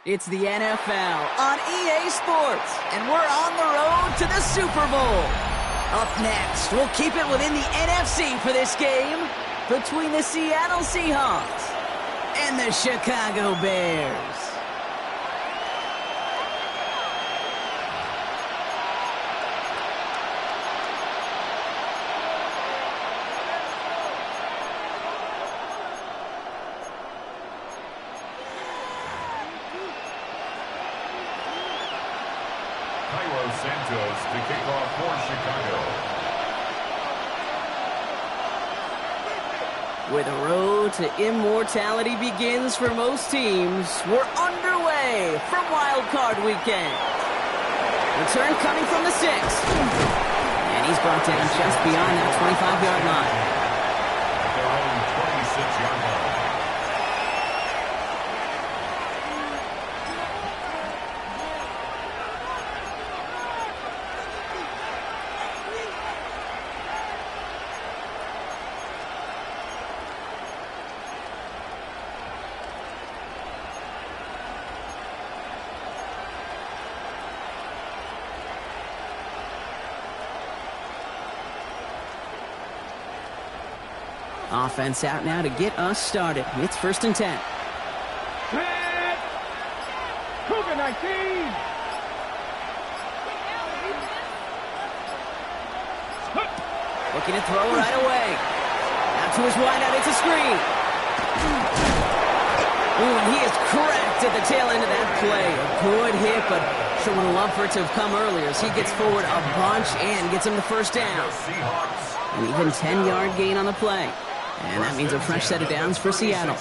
It's the NFL on EA Sports, and we're on the road to the Super Bowl. Up next, we'll keep it within the NFC for this game between the Seattle Seahawks and the Chicago Bears. Santos to kick off for Chicago. Where the road to immortality begins for most teams, we're underway from Wild Card Weekend. Return coming from the 6. And he's brought down just beyond that 25-yard line. At their own 26-yard line. Offense out now to get us started. It's 1st and 10. Cougar 19. Looking to throw right away. Out to his wideout. It's a screen. Ooh, and he is cracked at the tail end of that play. A good hit, but sure would have loved for it to have come earlier as he gets forward a bunch and gets him the first down. An even 10-yard gain on the play. And that means a fresh set of downs for Seattle.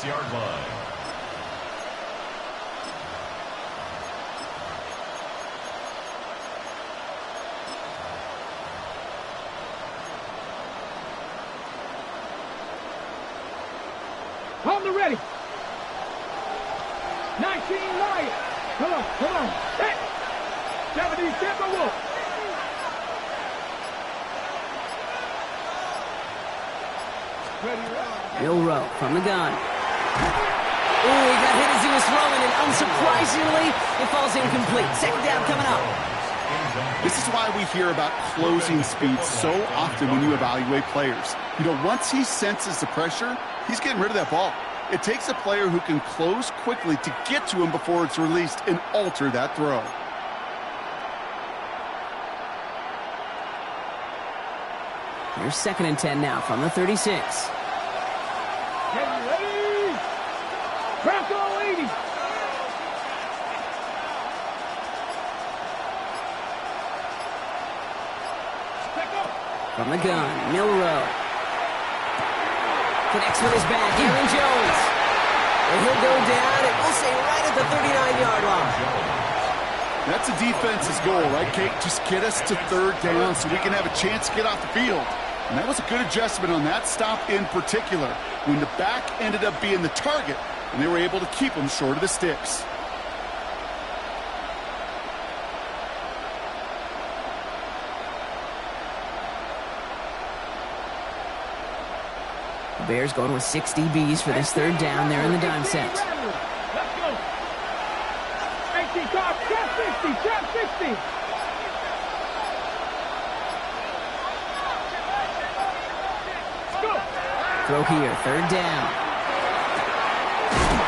On the ready. 19 Lions. Come on. Hey. 70 Timberwolves. Milrow from the gun. Ooh, he got hit as he was throwing, and unsurprisingly, it falls incomplete. 2nd down coming up. This is why we hear about closing speed so often when you evaluate players. You know, once he senses the pressure, he's getting rid of that ball. It takes a player who can close quickly to get to him before it's released and alter that throw. Here's 2nd and 10 now from the 36. Get ready. Bronco 80. From the gun, Milrow. Connects with his back, Aaron Jones. And he'll go down, and we'll say right at the 39-yard line. That's a defense's goal, right, Kate? Just get us to 3rd down so we can have a chance to get off the field. And that was a good adjustment on that stop in particular, when the back ended up being the target, and they were able to keep him short of the sticks. The Bears going with 6 DBs for this 3rd down there in the dime set. Let's go. 18 card, trap 60. Throw here, third down.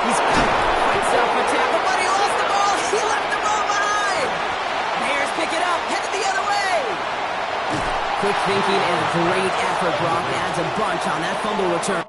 He's fights up for tackle, but he lost the ball. He left the ball behind. Bears pick it up, headed the other way. Quick thinking and a great effort. Brock adds a bunch on that fumble return.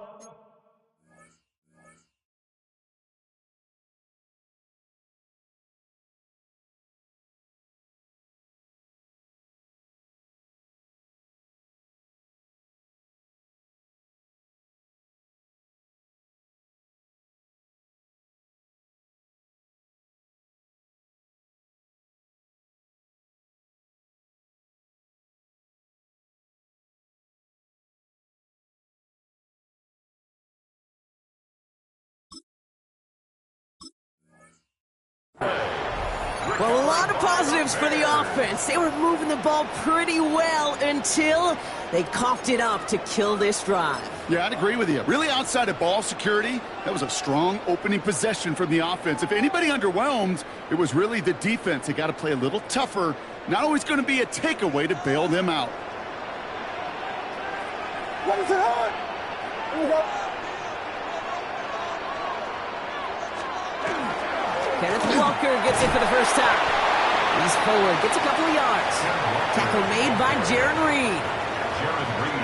Well, a lot of positives for the offense. They were moving the ball pretty well until they coughed it up to kill this drive. Yeah, I'd agree with you. Really outside of ball security, that was a strong opening possession from the offense. If anybody underwhelmed, it was really the defense. They got to play a little tougher. Not always going to be a takeaway to bail them out. What is it on? Here we go. Kenneth Walker gets it for the first time. He's forward, gets a couple of yards. Tackle made by Jaron Reed.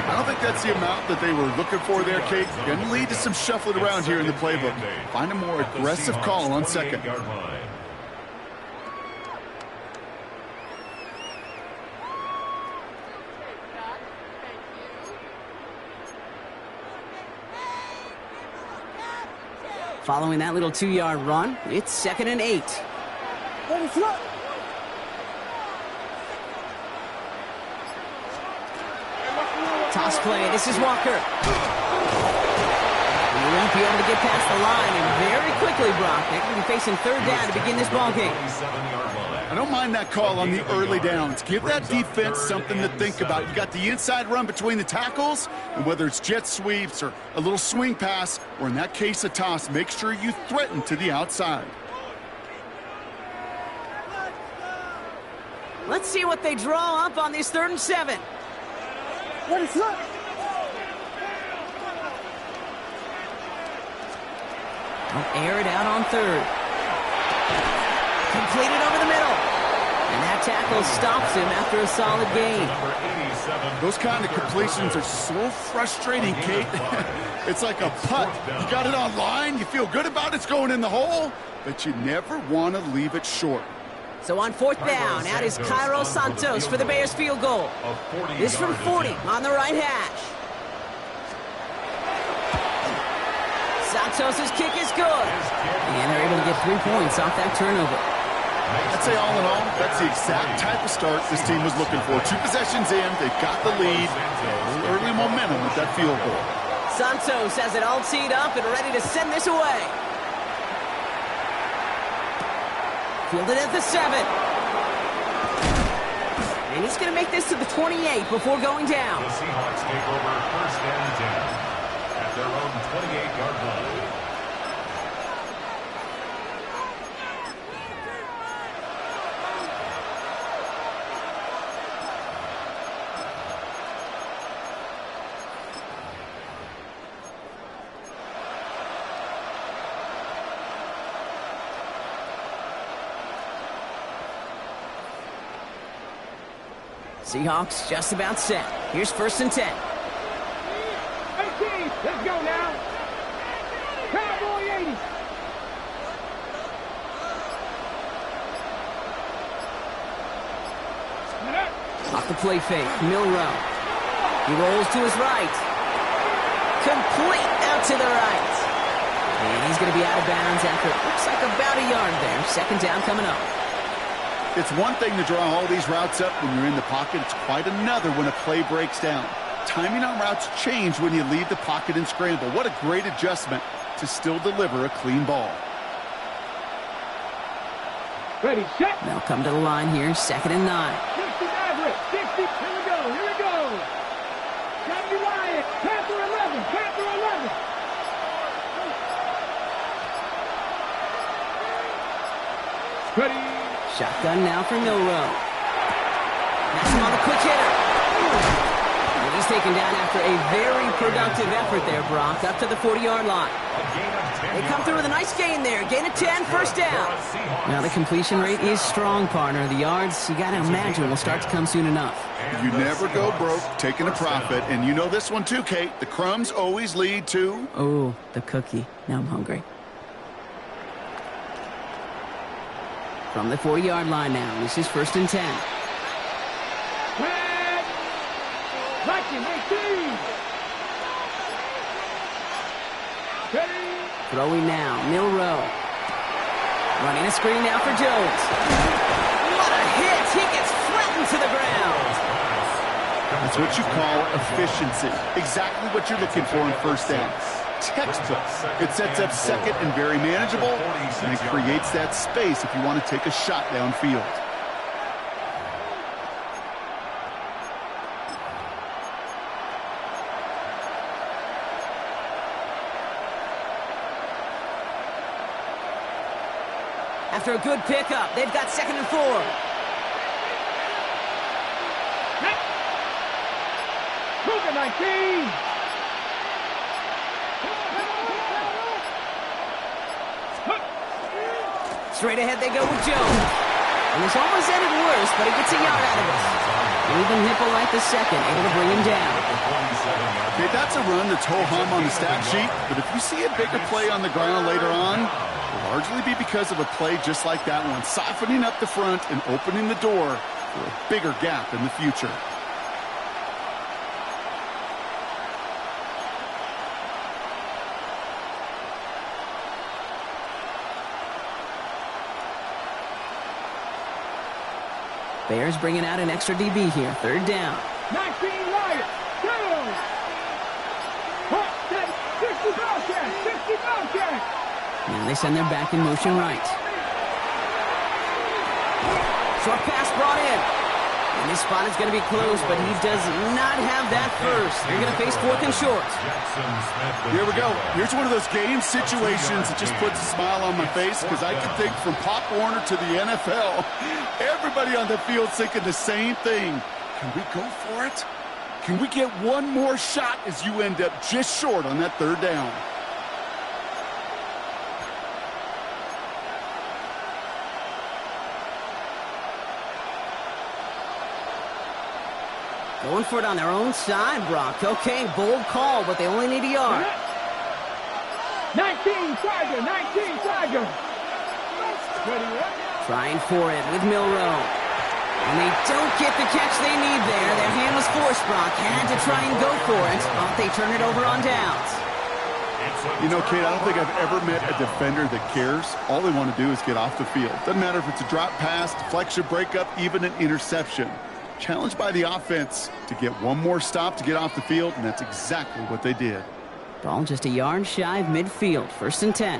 I don't think that's the amount that they were looking for there, Kate. Going to lead to some shuffling around here in the playbook. Find a more aggressive call on second. Following that little 2-yard run, it's 2nd and 8. Toss play. This is Walker. He won't be able to get past the line, and very quickly, Brock, they're going to be facing 3rd down to begin this ball game. I don't mind that call on the early downs. Give that defense something to think about. You got the inside run between the tackles, and whether it's jet sweeps or a little swing pass, or in that case a toss, make sure you threaten to the outside. Let's see what they draw up on this 3rd and 7. What is that? They'll air it out on 3rd. Completed over the middle. And that tackle stops him after a solid gain. Those kind of completions are so frustrating, Kate. It's like a putt. You got it on line, you feel good about it's going in the hole, but you never want to leave it short. So on 4th down, out is Cairo Santos for the Bears field goal. This from 40 on the right hash. Santos' kick is good. And they're able to get 3 points off that turnover. I'd say all in all, that's the exact type of start this team was looking for. 2 possessions in, they've got the lead. A little early momentum with that field goal. Santos has it all teed up and ready to send this away. Fielded at the 7. And he's going to make this to the 28 before going down. The Seahawks take over 1st and 10 at their own 28-yard line. Seahawks just about set. Here's 1st and 10. 18, let's go now. Cowboy 80. Off the play fake, Milrow. He rolls to his right. Complete out to the right. And he's going to be out of bounds after it looks like about a yard there. 2nd down coming up. It's one thing to draw all these routes up when you're in the pocket. It's quite another when a play breaks down. Timing on routes change when you leave the pocket and scramble. What a great adjustment to still deliver a clean ball. Ready, set. They'll come to the line here, 2nd and 9. 60 Maverick, 60. Here we go, here we go. Johnny Wyatt, Panther 11, Panther 11. Ready. Shotgun now for Milrow. Pass him on the quick hitter. And he's taken down after a very productive effort there, Brock, up to the 40-yard line. They come through with a nice gain there. Gain of 10, first down. Now the completion rate is strong, partner. The yards, you got to imagine, will start to come soon enough. You never go broke taking a profit, and you know this one too, Kate. The crumbs always lead to... Oh, the cookie. Now I'm hungry. From the 40-yard line now, this is first and 10. Throwing now, Milrow. Running a screen now for Jones. What a hit! He gets flattened to the ground. That's what you call efficiency. Exactly what you're looking for in first down. Textbook. It sets up second and very manageable, and it creates that space if you want to take a shot downfield. After a good pickup, they've got second and 4. Luka 19. Straight ahead they go with Jones. And this almost ended worse, but he gets a yard out of it. Even Hippolyte the second, able to bring him down. Okay, that's a run that's ho-hum on the stat sheet, but if you see a bigger play on the ground later on, it'll largely be because of a play just like that one, softening up the front and opening the door for a bigger gap in the future. Bears bringing out an extra DB here. Third down. 19 Lions. 60 Bellcat. 60 Bellcat. Now they send their back in motion right. Short pass brought in. And this spot is going to be close, but he does not have that first. They're going to face fourth and short. Here we go. Here's one of those game situations that just puts a smile on my face, because I can think from Pop Warner to the NFL, everybody on the field thinking the same thing. Can we go for it? Can we get one more shot as you end up just short on that third down? Going for it on their own side, Brock. Okay, bold call, but they only need a yard. 19 Tiger. 19 Tiger. Trying for it with Milrow. And they don't get the catch they need there. Their hand was forced, Brock. Had to try and go for it, but they turn it over on downs. You know, Kate, I don't think I've ever met a defender that cares. All they want to do is get off the field. Doesn't matter if it's a drop pass, deflection, breakup, even an interception. Challenged by the offense to get one more stop to get off the field, and that's exactly what they did. Ball just a yard shy of midfield. First and 10.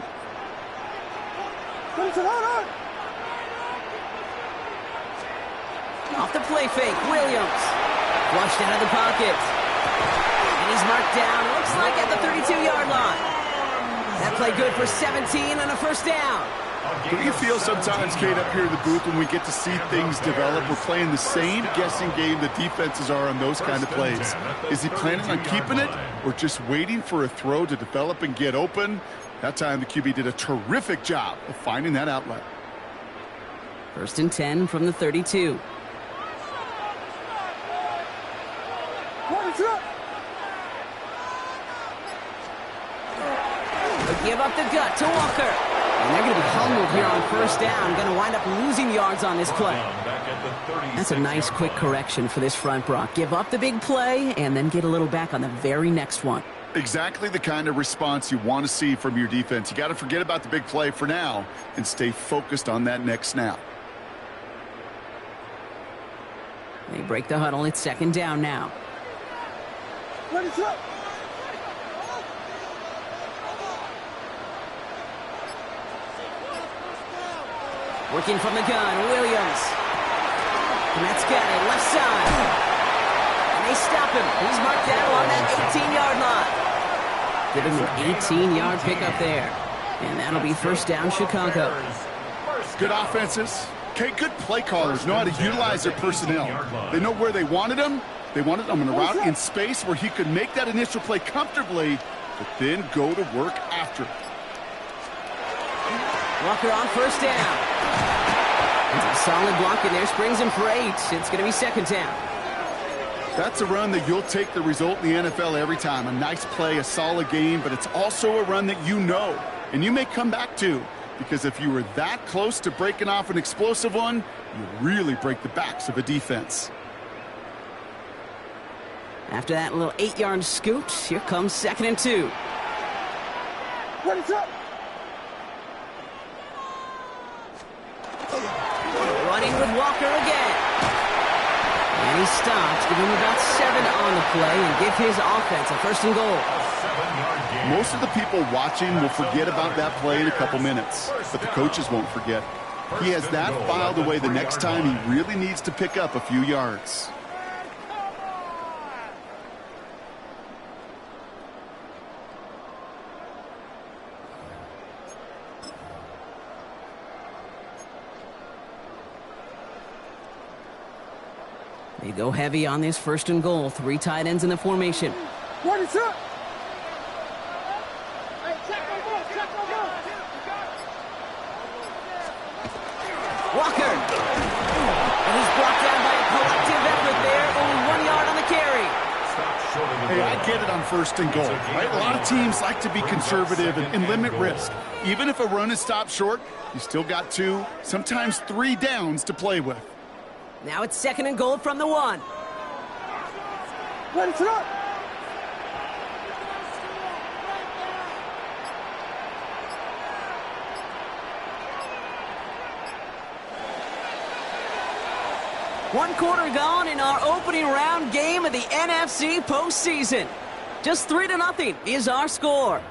Off the play fake, Williams. Flushed out of the pocket. And he's marked down, looks like at the 32-yard line. That play good for 17 and a first down. Do you feel sometimes, Kate, up here in the booth when we get to see things develop, we're playing the same guessing game the defenses are on those kind of plays? Is he planning on keeping it or just waiting for a throw to develop and get open? That time the QB did a terrific job of finding that outlet. First and 10 from the 32. They give up the gut to Walker. And they're going to be humbled here on first down. Going to wind up losing yards on this play. That's a nice quick correction for this front, Brock. Give up the big play and then get a little back on the very next one. Exactly the kind of response you want to see from your defense. You got to forget about the big play for now and stay focused on that next snap. They break the huddle. It's second down now. Working from the gun, Williams. And that's got it, left side. And they stop him. He's marked down on that 18-yard line. Give him an 18-yard pickup there. And that'll be first down, Chicago. Good offenses. Okay, good play callers know how to utilize their personnel. They know where they wanted them, They wanted him on a route in space where he could make that initial play comfortably, but then go to work after it. Walker on first down. It's a solid block in there, springs him for 8. It's going to be second down. That's a run that you'll take the result in the NFL every time. A nice play, a solid game, but it's also a run that you know, and you may come back to, because if you were that close to breaking off an explosive one, you really break the backs of a defense. After that little 8-yard scoot, here comes 2nd and 2. What is up? Running with Walker again. And he stops, give him about 7 on the play, and give his offense a 1st and goal. Most of the people watching will forget about that play in a couple minutes, but the coaches won't forget. He has that filed away the next time he really needs to pick up a few yards. They go heavy on this 1st and goal. 3 tight ends in the formation. What is up? Hey, check on ball, check on ball. Walker. And he's blocked down by a collective effort there. Only 1 yard on the carry. Hey, I get it on 1st and goal, right? A lot of teams like to be conservative and limit risk. Even if a run is stopped short, you still got 2, sometimes 3 downs to play with. Now it's 2nd and goal from the 1. What is up? One quarter gone in our opening round game of the NFC postseason. Just 3-0 is our score.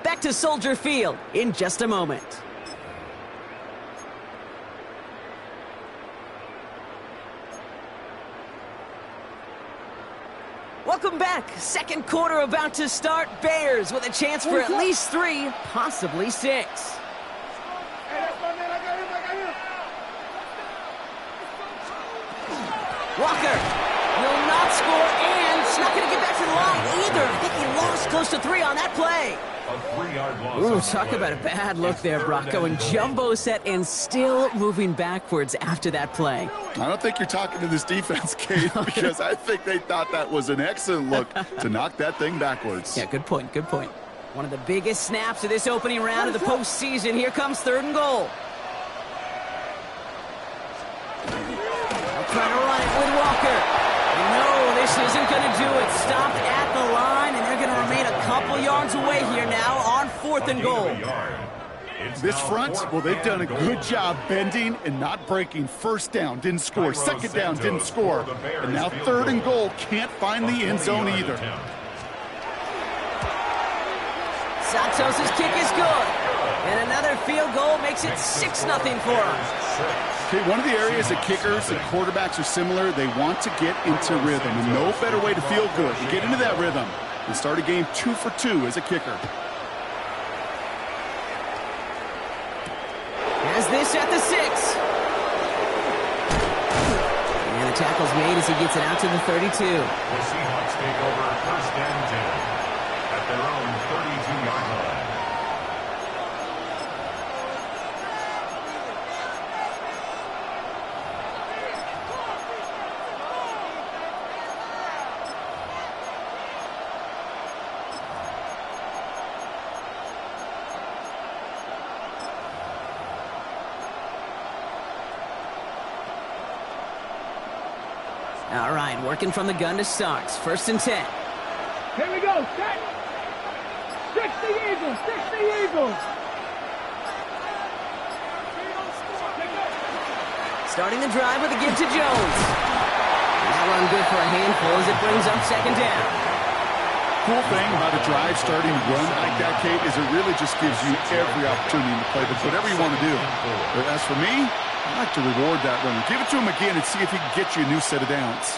Back to Soldier Field in just a moment. Welcome back. 2nd quarter about to start. Bears with a chance for at least 3, possibly 6. Hey, that's my man. I got him. Walker will not score, and he's not going to get back to the line either. I think he lost close to 3 on that play. A 3-yard loss. Ooh, talk about a bad look there, Brock. Going jumbo set and still moving backwards after that play. I don't think you're talking to this defense, Kate, because I think they thought that was an excellent look to knock that thing backwards. Yeah, good point, good point. One of the biggest snaps of this opening round of the postseason. Here comes 3rd and goal. Trying to run it with Walker. No, this isn't going to do it. Stopped at the line, and they're going to remain a couple yards away here now on 4th and goal. This front, well, they've done a good job bending and not breaking. 1st down, didn't score. 2nd down, didn't score. And now 3rd and goal, can't find the end zone either. Santos' kick is good. And another field goal makes it 6-0 for them. Okay, one of the areas that kickers and quarterbacks are similar, they want to get into rhythm. And no better way to feel good, to get into that rhythm, and start a game 2 for 2 as a kicker. Has this at the 6. And the tackle's made as he gets it out to the 32. The Seahawks take over 1st and 10 at their own 32-yard line. All right, working from the gun to start. 1st and 10. Here we go. Set. 60 Eagles. 60 Eagles. Starting the drive with a give to Jones. And that run good for a handful as it brings up 2nd down. Cool thing about a drive starting run like that, Kate, is it really just gives you every opportunity to play whatever you want to do. But as for me, I like to reward that runner. Give it to him again and see if he can get you a new set of downs.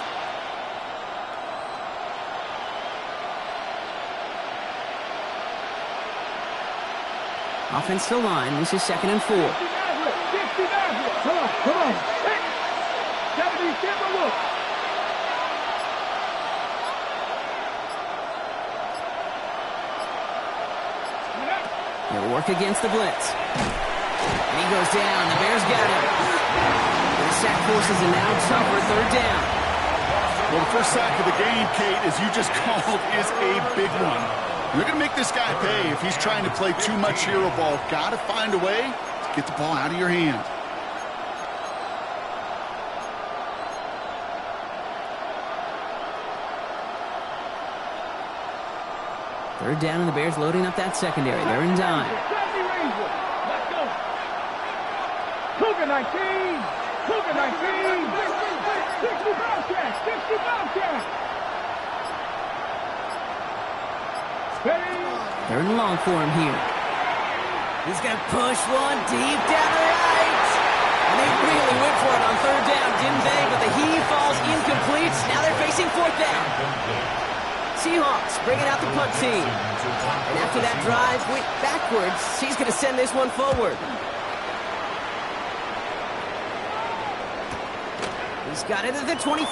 Offensive line, this is 2nd and 4. 60 Come on. 70, give a look. They'll work against the blitz. And he goes down. The Bears got him. The sack forces a now tougher third down. Well, the first sack of the game, Kate, as you just called, is a big one. They're going to make this guy pay if he's trying to play too much hero ball. Got to find a way to get the ball out of your hand. Third down, and the Bears loading up that secondary. They're in dime. Let's go. Cougar 19. Cougar 19. 60 Bobcats. 60 Bobcats. Steady. Third and long for him here. He's going to push one deep down the right. And they really went for it on third down, didn't they? But the heave falls incomplete. Now they're facing fourth down. Seahawks bringing out the punt team. And after that drive went backwards, he's going to send this one forward. He's got it at the 24.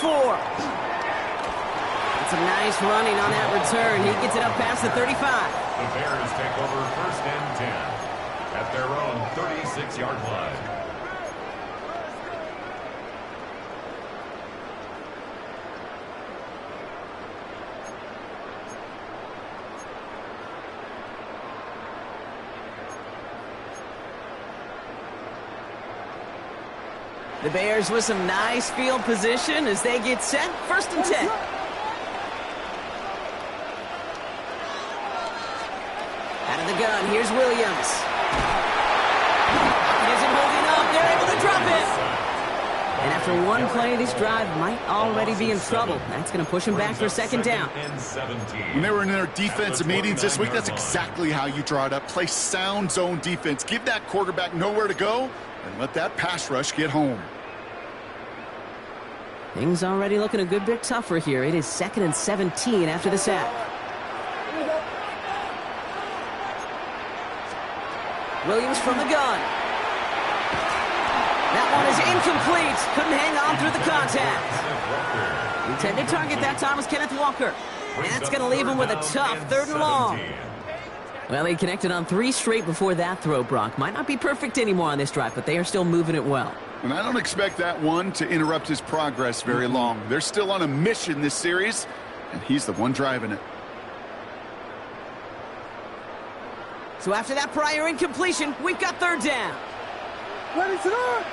It's a nice running on that return. He gets it up past the 35. The Bears take over first and 10 at their own 36-yard line. The Bears with some nice field position as they get set. First and 10. Out of the gun, here's Williams. He isn't holding up. They're able to drop it. And after one play, this drive might already be in trouble. That's going to push him back for second down. When they were in their defensive meetings this week, that's exactly how you draw it up. Play sound zone defense. Give that quarterback nowhere to go and let that pass rush get home. Things already looking a good bit tougher here. It is 2nd and 17 after the sack. Williams from the gun. That one is incomplete. Couldn't hang on through the contact. Intended target that time was Kenneth Walker. And that's going to leave him with a tough 3rd and long. Well, he connected on 3 straight before that throw, Brock. Might not be perfect anymore on this drive, but they are still moving it well. And I don't expect that one to interrupt his progress very long. They're still on a mission this series, and he's the one driving it. So after that prior incompletion, we've got 3rd down. Ready to go.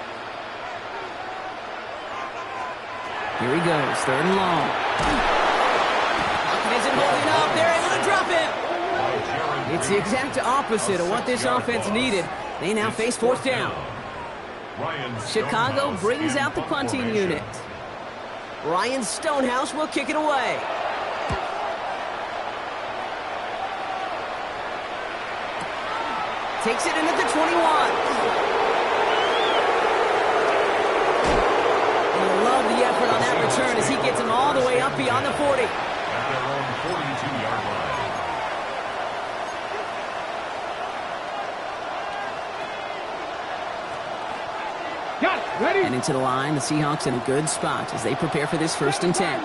Here he goes, 3rd and long. Pocket isn't holding up. They're able to drop it. It's the exact opposite of what this offense needed. They now face 4th down. Chicago brings out the punting unit. Ryan Stonehouse will kick it away. Takes it in at the 21. And I love the effort on that return as he gets him all the way up beyond the 40. At their own 42-yard line. Ready? And into the line, the Seahawks in a good spot as they prepare for this 1st and 10.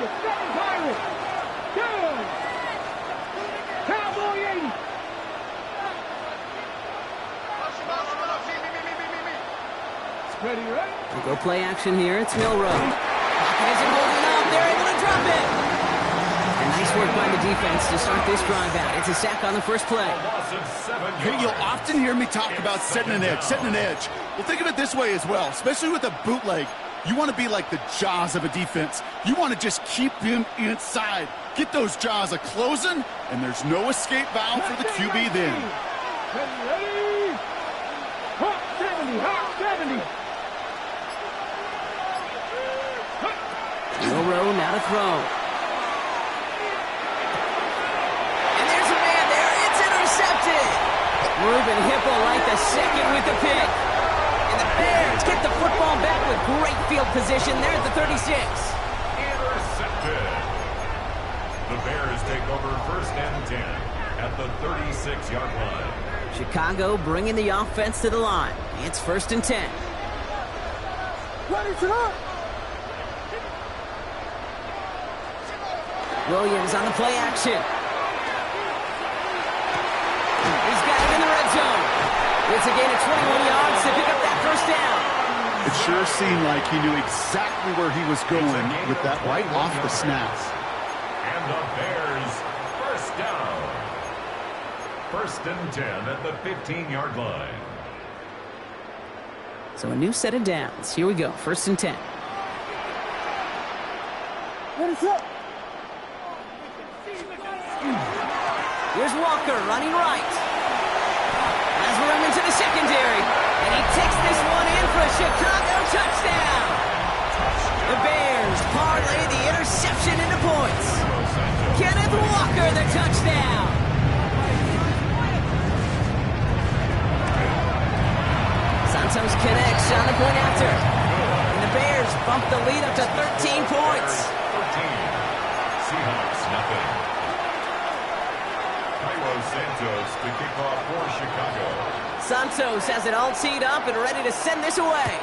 Cowboy 80. Ready, right? They go play action here. It's Milrow. Pocket isn't holding up. They're able to drop it. And nice work by the defense to start this drive out. It's a sack on the first play. Hey, you'll often hear me talk about setting an edge, Well, think of it this way as well, especially with a bootleg. You want to be like the jaws of a defense. You want to just keep him inside. Get those jaws a-closing, and there's no escape valve for the QB then. Ready? Hot 70, hot 70. Milrow now to throw. And there's a man there. It's intercepted. Ruben Hipple like the second with the pick. And the Bears get the football back with great field position. They're at the 36. Intercepted. The Bears take over first and 10 at the 36-yard line. Chicago bringing the offense to the line. It's 1st and 10. Ready to go. Williams on the play action. He's got it in the red zone. It's a gain of 21 yards to pick up that first down. It sure seemed like he knew exactly where he was going with that right off the snap. And the Bears, first down. 1st and 10 at the 15-yard line. So a new set of downs. Here we go, 1st and 10. Here's Walker running right. Has room into the secondary. And he takes this one in for a Chicago touchdown. The Bears parlay the interception into points. Kenneth Walker, the touchdown. Santos connects on the point after. And the Bears bump the lead up to 13 points. 13. Seahawks, nothing. Santos to kick off for Chicago. Santos has it all teed up and ready to send this away.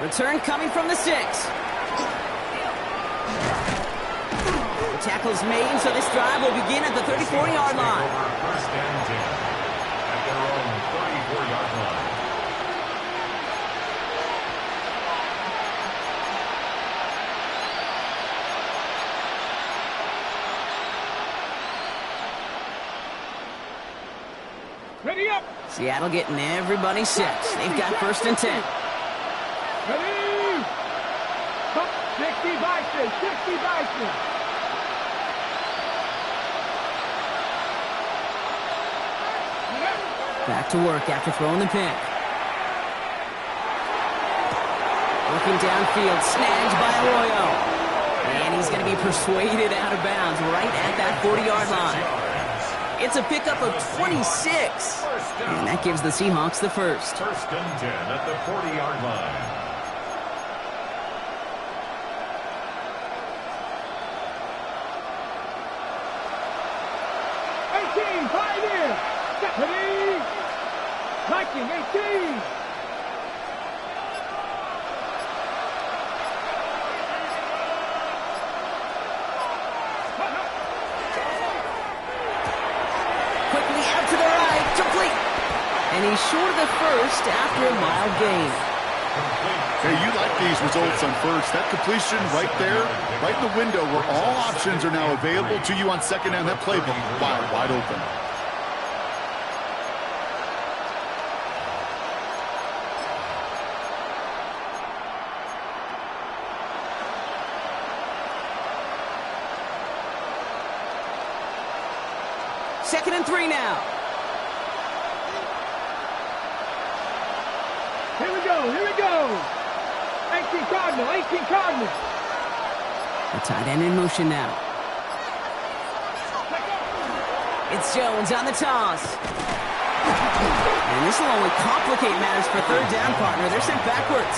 Return coming from the 6. The tackle's made, so this drive will begin at the 34-yard line. 1st and 10 at their own 34-yard line. Ready up. Seattle getting everybody set. They've got 1st and 10. Ready. 60 Bison. 60 Bison. Back to work after throwing the pick. Looking downfield, snagged by Arroyo. And he's going to be persuaded out of bounds right at that 40-yard line. It's a pickup of 26. And that gives the Seahawks the first. 1st and 10 at the 40-yard line. Ready. Viking 18. And he's short of the first after a mild gain. Hey, you like these results on first. That completion right there, right in the window where all options are now available to you on 2nd down. That playbook wide open. Second and 3 now. Here we go. 18 Cardinal. The tight end in motion now. It's Jones on the toss. And this will only complicate matters for 3rd down, partner. They're sent backwards.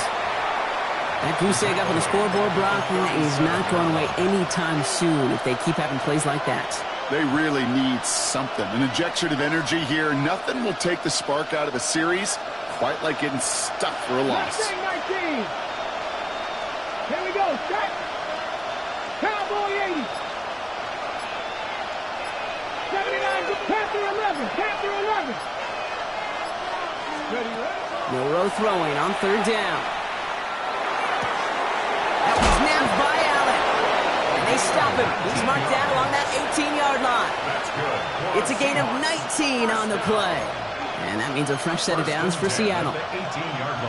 That goose egg up on the scoreboard, Brock, is not going away anytime soon if they keep having plays like that. They really need something. An injection of energy here. Nothing will take the spark out of a series quite like getting stuck for a loss. 19. Here we go. Set. Cowboy 80. 79. Panther 11. Ready. Milroe throwing on 3rd down. That was nabbed by Allen. And they stop him. He's marked down along that 18-yard line. That's good. It's a gain of 19 on the play. And that means a fresh set of downs for Seattle.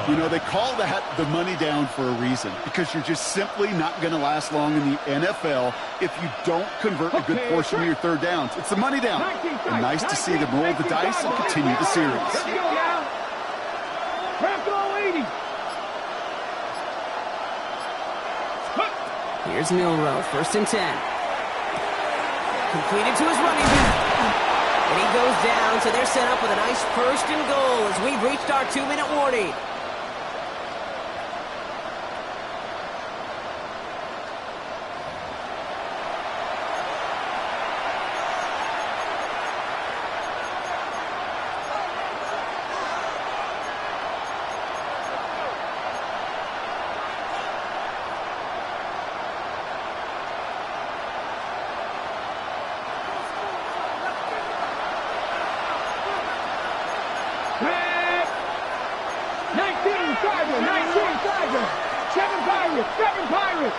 You know, they call that the money down for a reason, because you're just simply not going to last long in the NFL if you don't convert a good portion of your 3rd downs. It's the money down. And nice to see them roll the dice and continue the series. Let's go now. Bronco 80. Here's Milroe, 1st and 10. Completed to his running back. And he goes down, so they're set up with a nice 1st and goal as we've reached our 2-minute warning. 7 Pirates, 7 Pirates.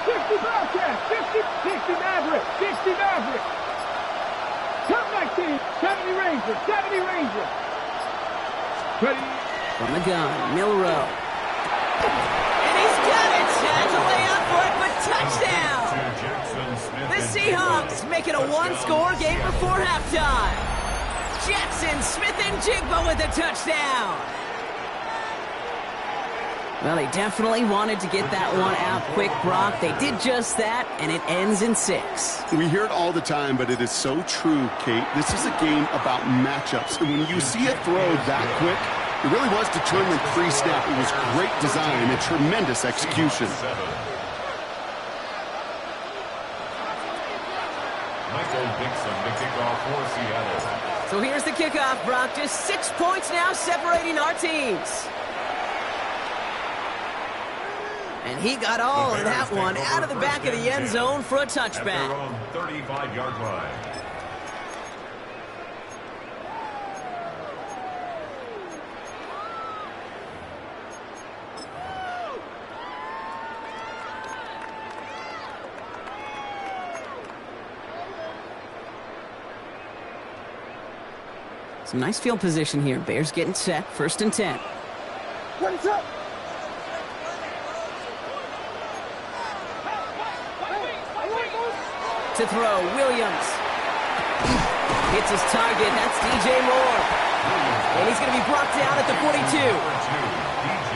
60 Bobcats, 60 Mavericks, 60 Mavericks. Top 19, 70 Rangers, 70 Rangers. Ready? From the gun, Milrow. And he's got it! Has a way up for it, but touchdown! The Seahawks make it a one-score game before halftime. Jackson, Smith, and Jigba with a touchdown. Well, they definitely wanted to get that one out quick, Brock. They did just that, and it ends in 6. We hear it all the time, but it is so true, Kate. This is a game about matchups. And when you see a throw that quick, it really was determined pre-snap. It was great design and tremendous execution. Michael Dixon, the kickoff for Seattle. So here's the kickoff, Brock. Just 6 points now separating our teams. And he got all of that one out of the back of the end zone for a touchback. At their own 35-yard line. Some nice field position here. Bears getting set. 1st and 10. What's up? To throw, Williams. Hits his target. That's DJ Moore. And he's going to be brought down at the 42.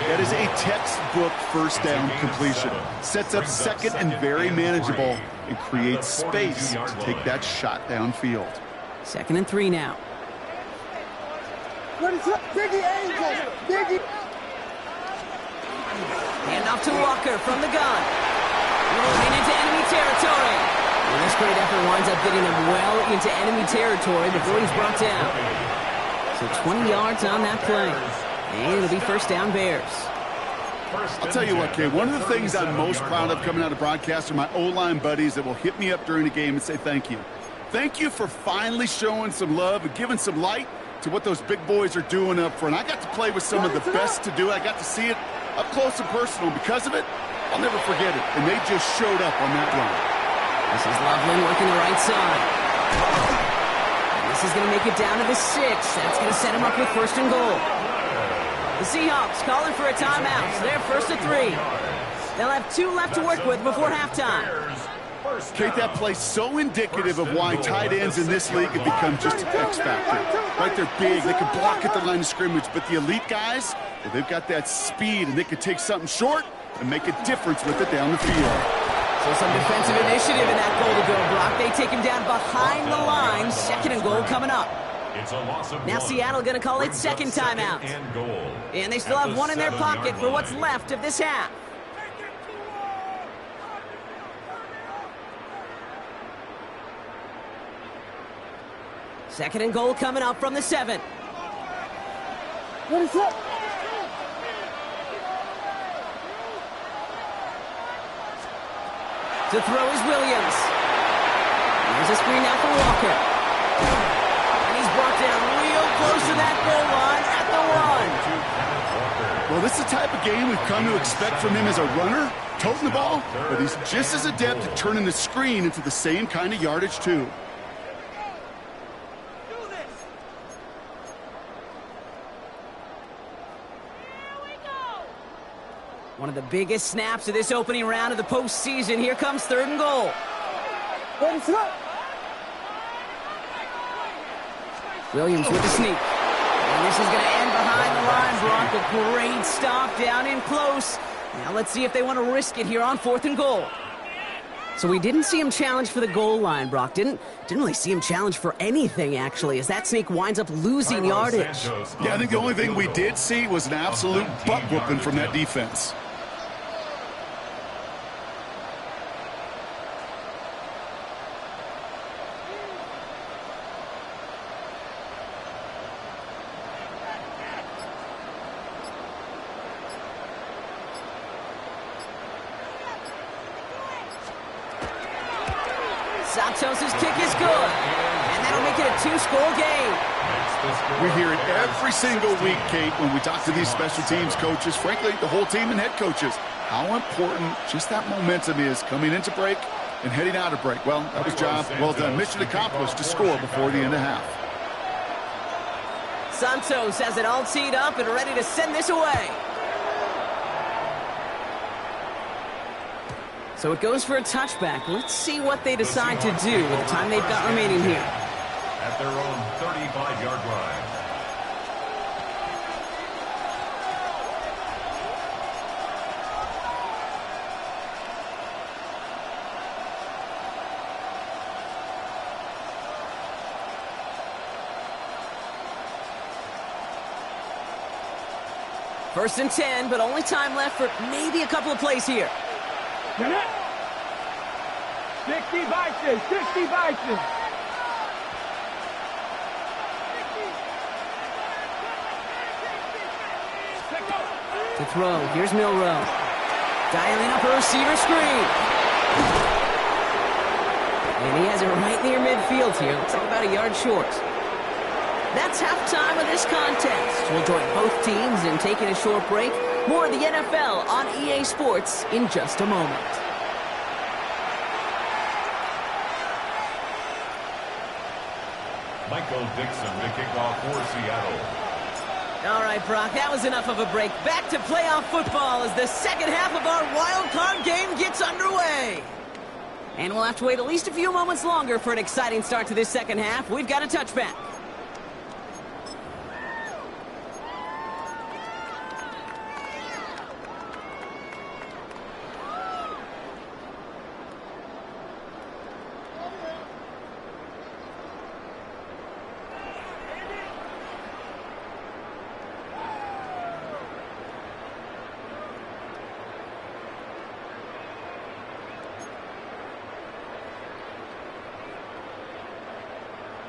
That is a textbook first down completion. Sets up second and very manageable and creates space to take that shot downfield. 2nd and 3 now. What's up? Biggie Angel. Biggie. Hand off to Walker from the gun. Moving into enemy territory. And this great effort winds up getting him well into enemy territory before he's brought down. So 20 yards on that play. And it'll be 1st down Bears. I'll tell you what, Kay, one of the things I'm most proud of coming out of broadcast are my O-line buddies that will hit me up during the game and say thank you. Thank you for finally showing some love and giving some light to what those big boys are doing up front. I got to play with some of the best to do it. I got to see it up close and personal. Because of it, I'll never forget it. And they just showed up on that run. This is Loveland working the right side. And this is going to make it down to the 6. That's going to set him up with 1st and goal. The Seahawks calling for a timeout. So they're 1st and 3. They'll have 2 left to work with before halftime. Kate, that play's so indicative of why tight ends in this league have become just an X factor. Right, they're big, they can block at the line of scrimmage, but the elite guys, well, they've got that speed, and they can take something short and make a difference with it down the field. So some defensive initiative in that goal to go, Brock. They take him down behind the line. 2nd and goal coming up. It's a loss of Now one. Seattle going to call it 2nd timeout. And they still have 1 in their pocket for what's left of this half. Second and goal coming up from the 7. What is up? To throw is Williams. There's a screen now for Walker. And he's brought down real close to that goal line at the 1. Well, this is the type of game we've come to expect from him as a runner, toting the ball, but he's just as adept at turning the screen into the same kind of yardage, too. One of the biggest snaps of this opening round of the postseason. Here comes 3rd and goal. What's up? Williams with the sneak. And this is going to end behind the line, Brock. A great stop down in close. Now let's see if they want to risk it here on 4th and goal. So we didn't see him challenge for the goal line, Brock. Didn't really see him challenge for anything, actually, as that sneak winds up losing yardage. Yeah, I think the only thing we did see was an absolute butt-whooping from that defense. Santos' kick is good. And that'll make it a 2-score game. We hear it every single week, Kate, when we talk to these special teams coaches, frankly, the whole team and head coaches, how important just that momentum is coming into break and heading out of break. Well, that was job well done. Mission accomplished to score before the end of half. Santos has it all teed up and ready to send this away. So it goes for a touchback. Let's see what they decide to do with the time they've got remaining here. At their own 35-yard line. First and 10, but only time left for maybe a couple of plays here. 60 Vices, 60 Vices. To throw, here's Milrow. Dialing up a receiver screen. And he has it right near midfield here. Looks like about a yard short. That's halftime of this contest. We'll join both teams in taking a short break. More of the NFL on EA Sports in just a moment. Michael Dixon to kick off for Seattle. All right, Brock, that was enough of a break. Back to playoff football as the second half of our wild card game gets underway. And we'll have to wait at least a few moments longer for an exciting start to this second half. We've got a touchback.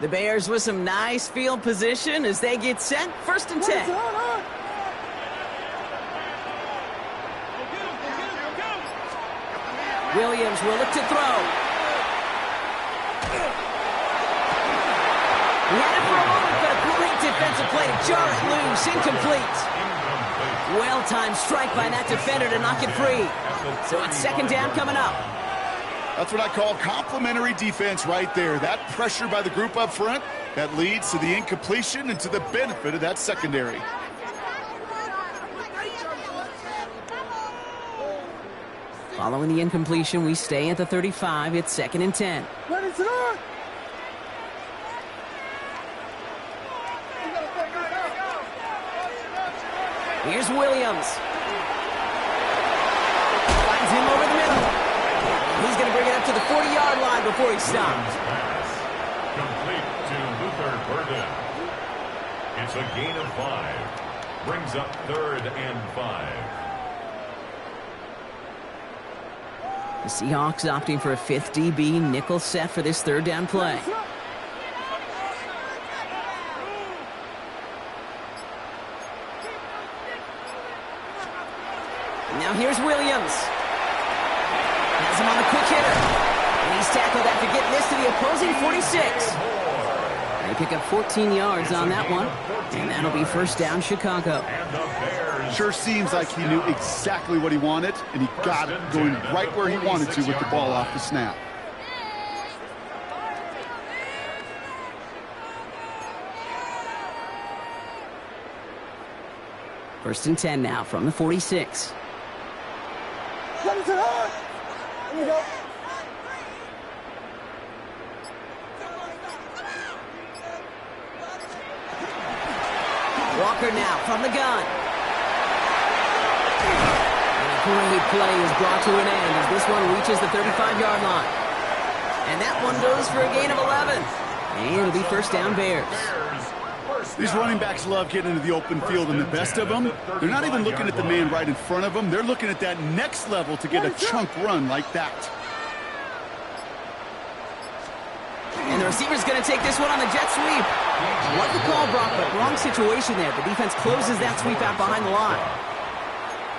The Bears with some nice field position as they get set. First and 10. Williams will look to throw. He had it for a moment, but a great defensive play to jar it loose. Incomplete. Well-timed strike by that defender to knock it free. So it's second down coming up. That's what I call complimentary defense right there. That pressure by the group up front, that leads to the incompletion and to the benefit of that secondary. Following the incompletion, we stay at the 35. It's second and 10. Here's Williams. Finds him over the middle. He's going to bring it up to the 40-yard line before he stops. Complete to Luther Burden. It's a gain of 5. Brings up 3rd and 5. The Seahawks opting for a 5th DB nickel set for this third down play. Now here's Williams. Has him on the quick hitter. And he's tackled after getting this to the opposing 46. They pick up 14 yards on that one. And that'll be first down Chicago. Sure seems like he knew exactly what he wanted, and he got it going right where he wanted to with the ball off the snap. First and 10 now from the 46. Walker now from the gun. And a great play is brought to an end as this one reaches the 35-yard line. And that one goes for a gain of 11. And it'll be first down Bears. These running backs love getting into the open field, and the best of them, they're not even looking at the man right in front of them. They're looking at that next level to get a chunk run like that. And the receiver's going to take this one on the jet sweep. What the call, Brock, but wrong situation there. The defense closes that sweep out behind the line.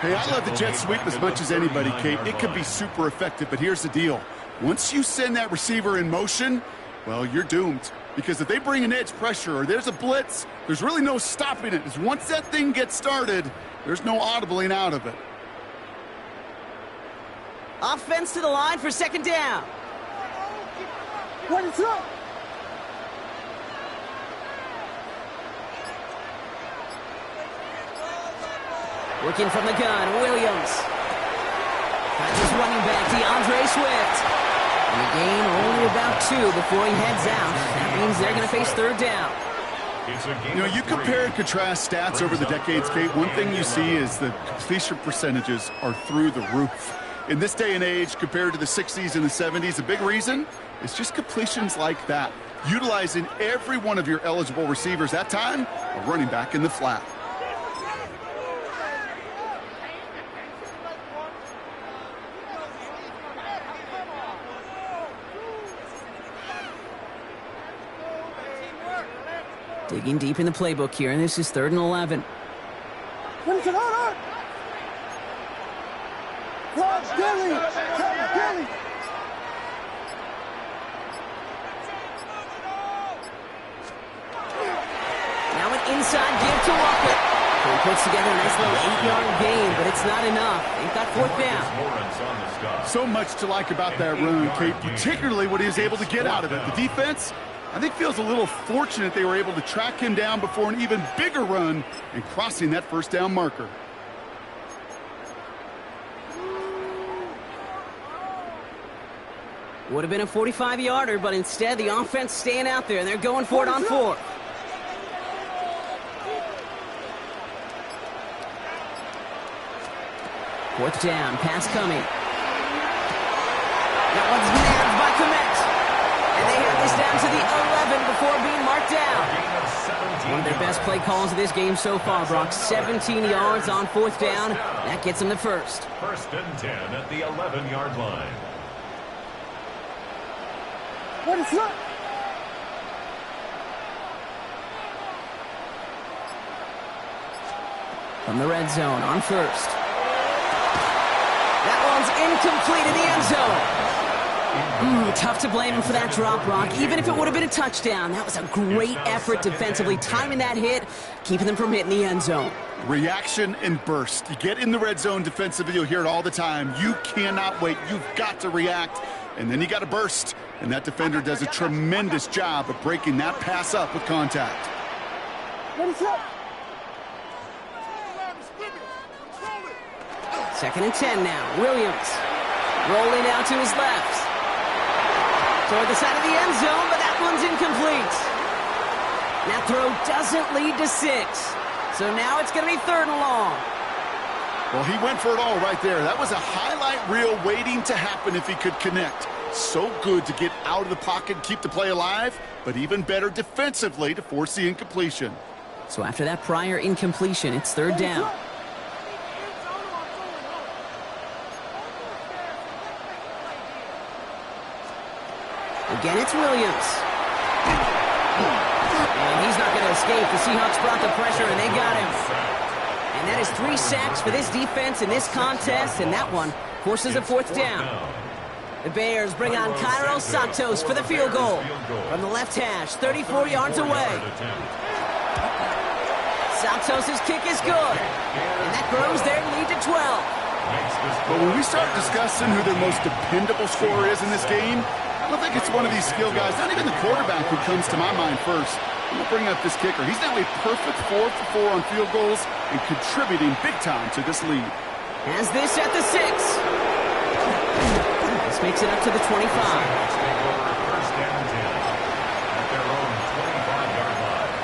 Hey, I love the jet sweep as much as anybody, Kate. It can be super effective, but here's the deal. Once you send that receiver in motion, well, you're doomed. Because if they bring an edge pressure or there's a blitz, there's really no stopping it. Because once that thing gets started, there's no audibling out of it. Offense to the line for second down. What is up? Working from the gun, Williams. That's his running back, DeAndre Swift. And the game only about 2 before he heads out. That means they're going to face third down. You know, you compare and contrast stats over the decades, Kate. One thing you see is the completion percentages are through the roof. In this day and age, compared to the 60s and the 70s, a big reason is just completions like that. Utilizing every one of your eligible receivers. That time, a running back in the flat. Digging deep in the playbook here, and this is 3rd and 11. Now an inside give to Walker. So he puts together a nice little 8-yard gain, but it's not enough. They've got 4th down. So much to like about that run, Kate, particularly what he was able to get out of it. The defense, I think, feels a little fortunate they were able to track him down before an even bigger run and crossing that 1st down marker. Would have been a 45-yarder, but instead the offense staying out there, and they're going for it on 4th. Fourth down, pass coming. That one's nabbed by Komet. And they have this down to the 11 before being marked down. One of their best play calls of this game so far, Brock. 17 yards on 4th down. That gets them the first. 1st and 10 at the 11-yard line. What is up? From the red zone on 1st. That one's incomplete in the end zone. Tough to blame him for that drop, Brock. Even if it would have been a touchdown, that was a great effort defensively, timing that hit, keeping them from hitting the end zone. Reaction and burst. You get in the red zone defensively, you'll hear it all the time. You cannot wait. You've got to react, and then you got to burst. And that defender does a tremendous job of breaking that pass up with contact. What is up? 2nd and 10 now. Williams rolling out to his left. Toward the side of the end zone, but that one's incomplete. That throw doesn't lead to 6. So now it's going to be 3rd and long. Well, he went for it all right there. That was a highlight reel waiting to happen if he could connect. So good to get out of the pocket and keep the play alive, but even better defensively to force the incompletion. So after that prior incompletion, it's 3rd down. Again, it's Williams. And he's not going to escape. The Seahawks brought the pressure, and they got him. And that is 3 sacks for this defense in this contest, and that one forces a 4th down. The Bears bring on Cairo Santos for the field goal. From the left hash, 34 yards away. Santos' kick is good. And that grows their lead to 12. But when we start discussing who their most dependable scorer is in this game, I don't think it's one of these skill guys, not even the quarterback, who comes to my mind first. I'm going to bring up this kicker. He's now a perfect 4 for 4 on field goals and contributing big time to this lead. Has this at the 6. This makes it up to the 25. First down 10 at their own 25-yard line.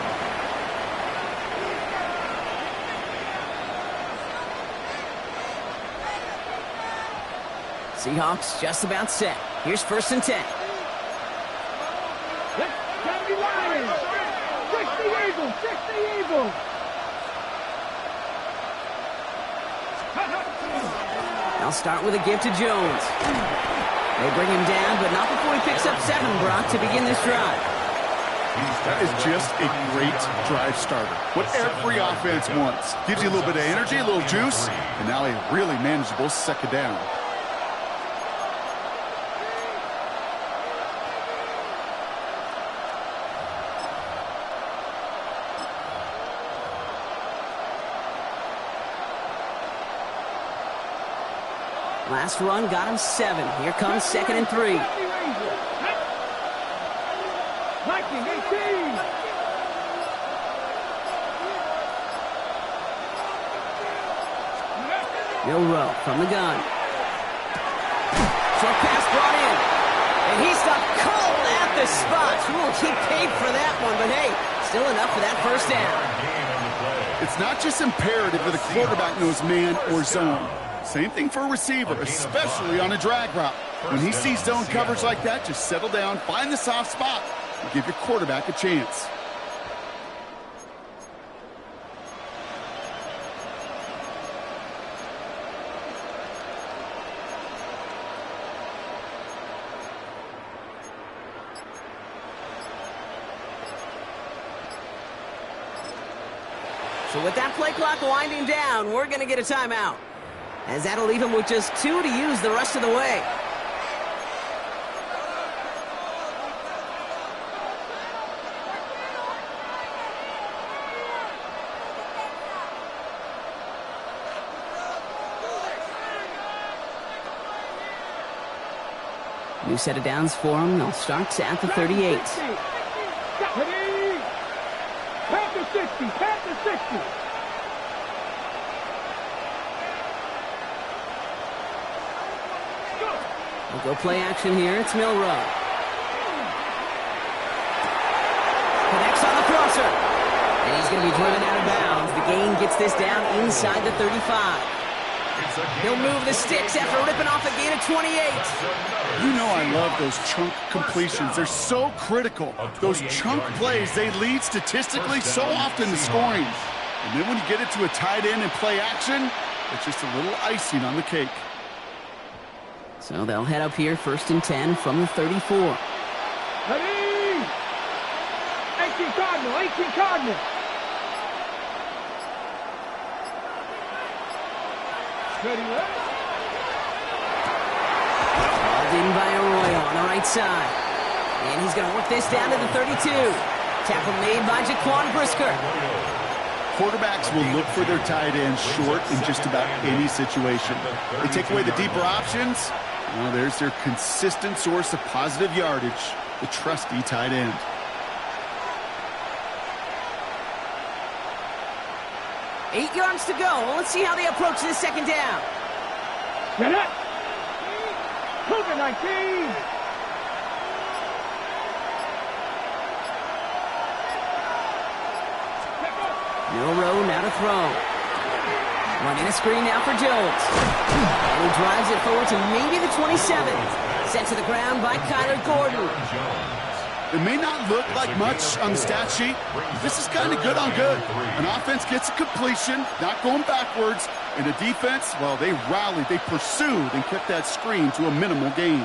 Seahawks just about set. Here's 1st and 10. Let's be Lions. 60 Eagles. 60 Eagles. They'll start with a give to Jones. They bring him down, but not before he picks up 7, Brock, to begin this drive. That is just a great drive starter. What every offense wants. Gives you a little bit of energy, a little juice, and now a really manageable 2nd down. Last run got him 7. Here comes 2nd and 3. Viking 18. Milroe from the gun. Short pass brought in. And he stopped cold at the spot. Ooh, he paid for that one, but hey, still enough for that first down. It's not just imperative that a quarterback knows man or zone. Same thing for a receiver, especially on a drag route. When he sees zone coverage like that, just settle down, find the soft spot, and give your quarterback a chance. So with that play clock winding down, we're going to get a timeout, as that'll leave him with just 2 to use the rest of the way. New set of downs for him. They'll start at the 38. Panther 60, Panther 60. We'll go play action here. It's Milroe. Connects on the crosser. And he's going to be driven out of bounds. The gain gets this down inside the 35. He'll move the sticks after ripping off a gain of 28. You know I love those chunk completions. They're so critical. Those chunk plays, they lead statistically so often to scoring. And then when you get it to a tight end and play action, it's just a little icing on the cake. So they'll head up here, 1st and 10 from the 34. Ready? 18 Cardinal, 18 Cardinal. Ready, Balled in by Arroyo on the right side. And he's going to work this down to the 32. Tackle made by Jaquan Brisker. Quarterbacks will look for their tight ends short in just about any situation. They take away the deeper options. Well, there's their consistent source of positive yardage, the trusty tight end. Eight yards to go. Let's see how they approach this 2nd down. Get it. Cougar 19. Milroe now to throw. Running a screen now for Jones. And he drives it forward to maybe the 27. Sent to the ground by Kyler Gordon. It may not look like much on the stat sheet. This is kind of good on good. An offense gets a completion, not going backwards. And the defense, well, they rallied, they pursued, and kept that screen to a minimal gain.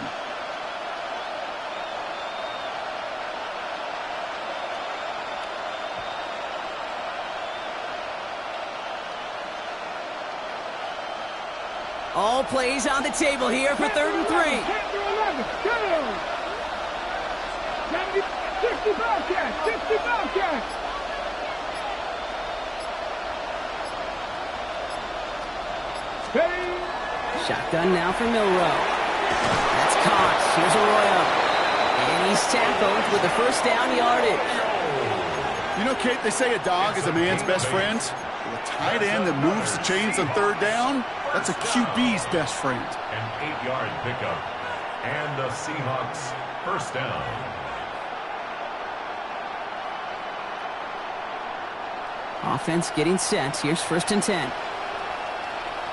All plays on the table here for 3rd and 3. Panther 11, go. 60 Bobcats, 60 Bobcats. Steady. Shotgun now for Milroe. That's caught. Here's Arroyo. And he's tackled with the 1st down yardage. You know, Kate, they say a dog is a man's best friend. Well, a tight end that moves the chains on 3rd down, that's a QB's best friend. An 8-yard pickup. And the Seahawks 1st down. Offense getting set. Here's 1st and 10.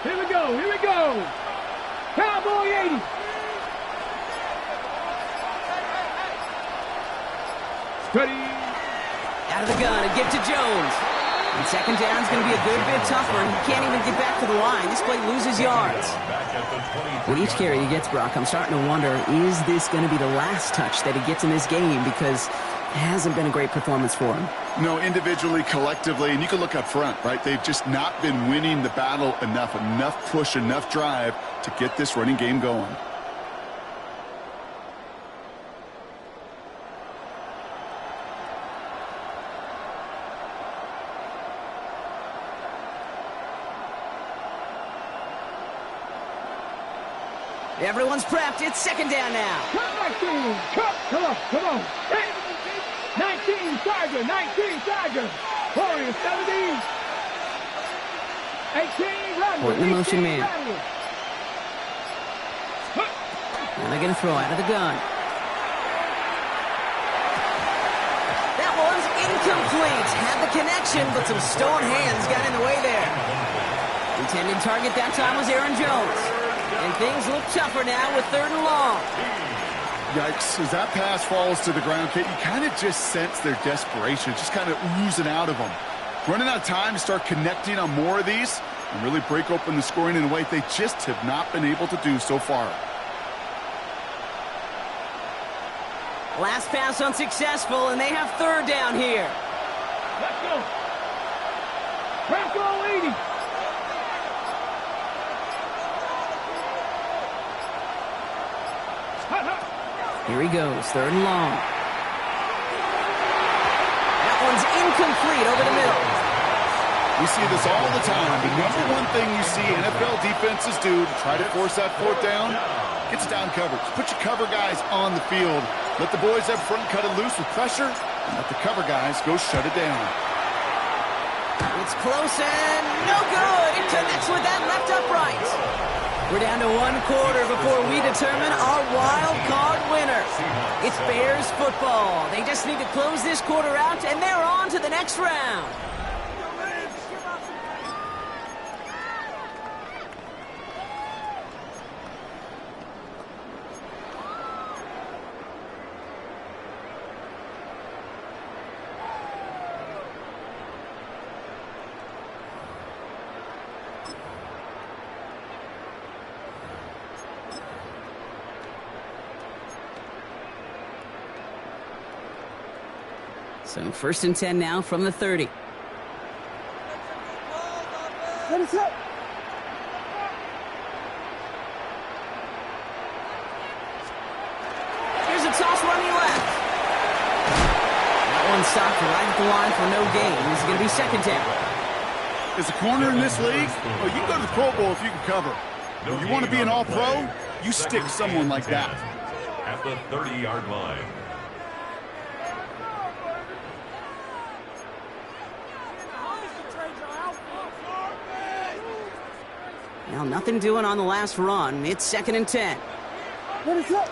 Here we go, here we go. Cowboy 80. Steady. Out of the gun and get to Jones. And 2nd down's going to be a good bit tougher. He can't even get back to the line. This play loses yards. With each carry he gets, Brock, I'm starting to wonder, is this going to be the last touch that he gets in this game? Because it hasn't been a great performance for him. No, individually, collectively, and you can look up front, right? They've just not been winning the battle enough push, enough drive to get this running game going. Everyone's prepped. It's second down now. Cut 19. Cut. Come on. 19, Tiger. 19, Tiger. Warriors, 17. 18, Rodney. Point in the motion man. And they're going to throw out of the gun. That one's incomplete. Had the connection, but some stone hands got in the way there. Intended target that time was Aaron Jones. And things look tougher now with 3rd and long. Yikes, as that pass falls to the ground, Kate, you kind of just sense their desperation. Just kind of oozing out of them. Running out of time to start connecting on more of these and really break open the scoring in a way they just have not been able to do so far. Last pass unsuccessful, and they have 3rd down here. Let's go. Franco leading. Here he goes, 3rd and long. That one's incomplete over the middle. We see this all the time. The number one thing you see NFL defenses do to try to force that 4th down, gets down coverage. Put your cover guys on the field. Let the boys up front cut it loose with pressure, and let the cover guys go shut it down. It's close and no good. It connects with that left upright. We're down to 1 quarter before we determine our wild card winner. It's Bears football. They just need to close this quarter out, and they're on to the next round. So 1st and 10 now from the 30. Let us up. Here's a toss running left. That one stopped right at the line for no gain. This is going to be 2nd down. As a corner in this league, well, you can go to the Pro Bowl if you can cover. If you want to be an all-pro, you stick someone like that. At the 30-yard line. Now, nothing doing on the last run. It's 2nd and 10. Let us up.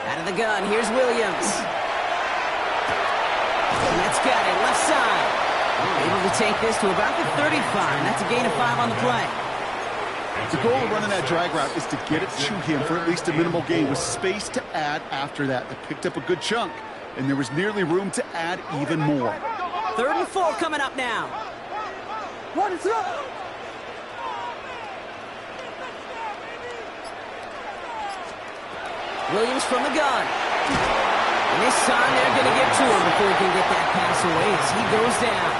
Out of the gun, here's Williams. That's got it, left side. Able to take this to about the 35. That's a gain of 5 on the play. The goal of running that drag route is to get it to him for at least a minimal gain with space to add after that. They picked up a good chunk, and there was nearly room to add even more. 3rd and 4 coming up now. What is up? Williams from the gun. And this time they're going to get to him before he can get that pass away as he goes down.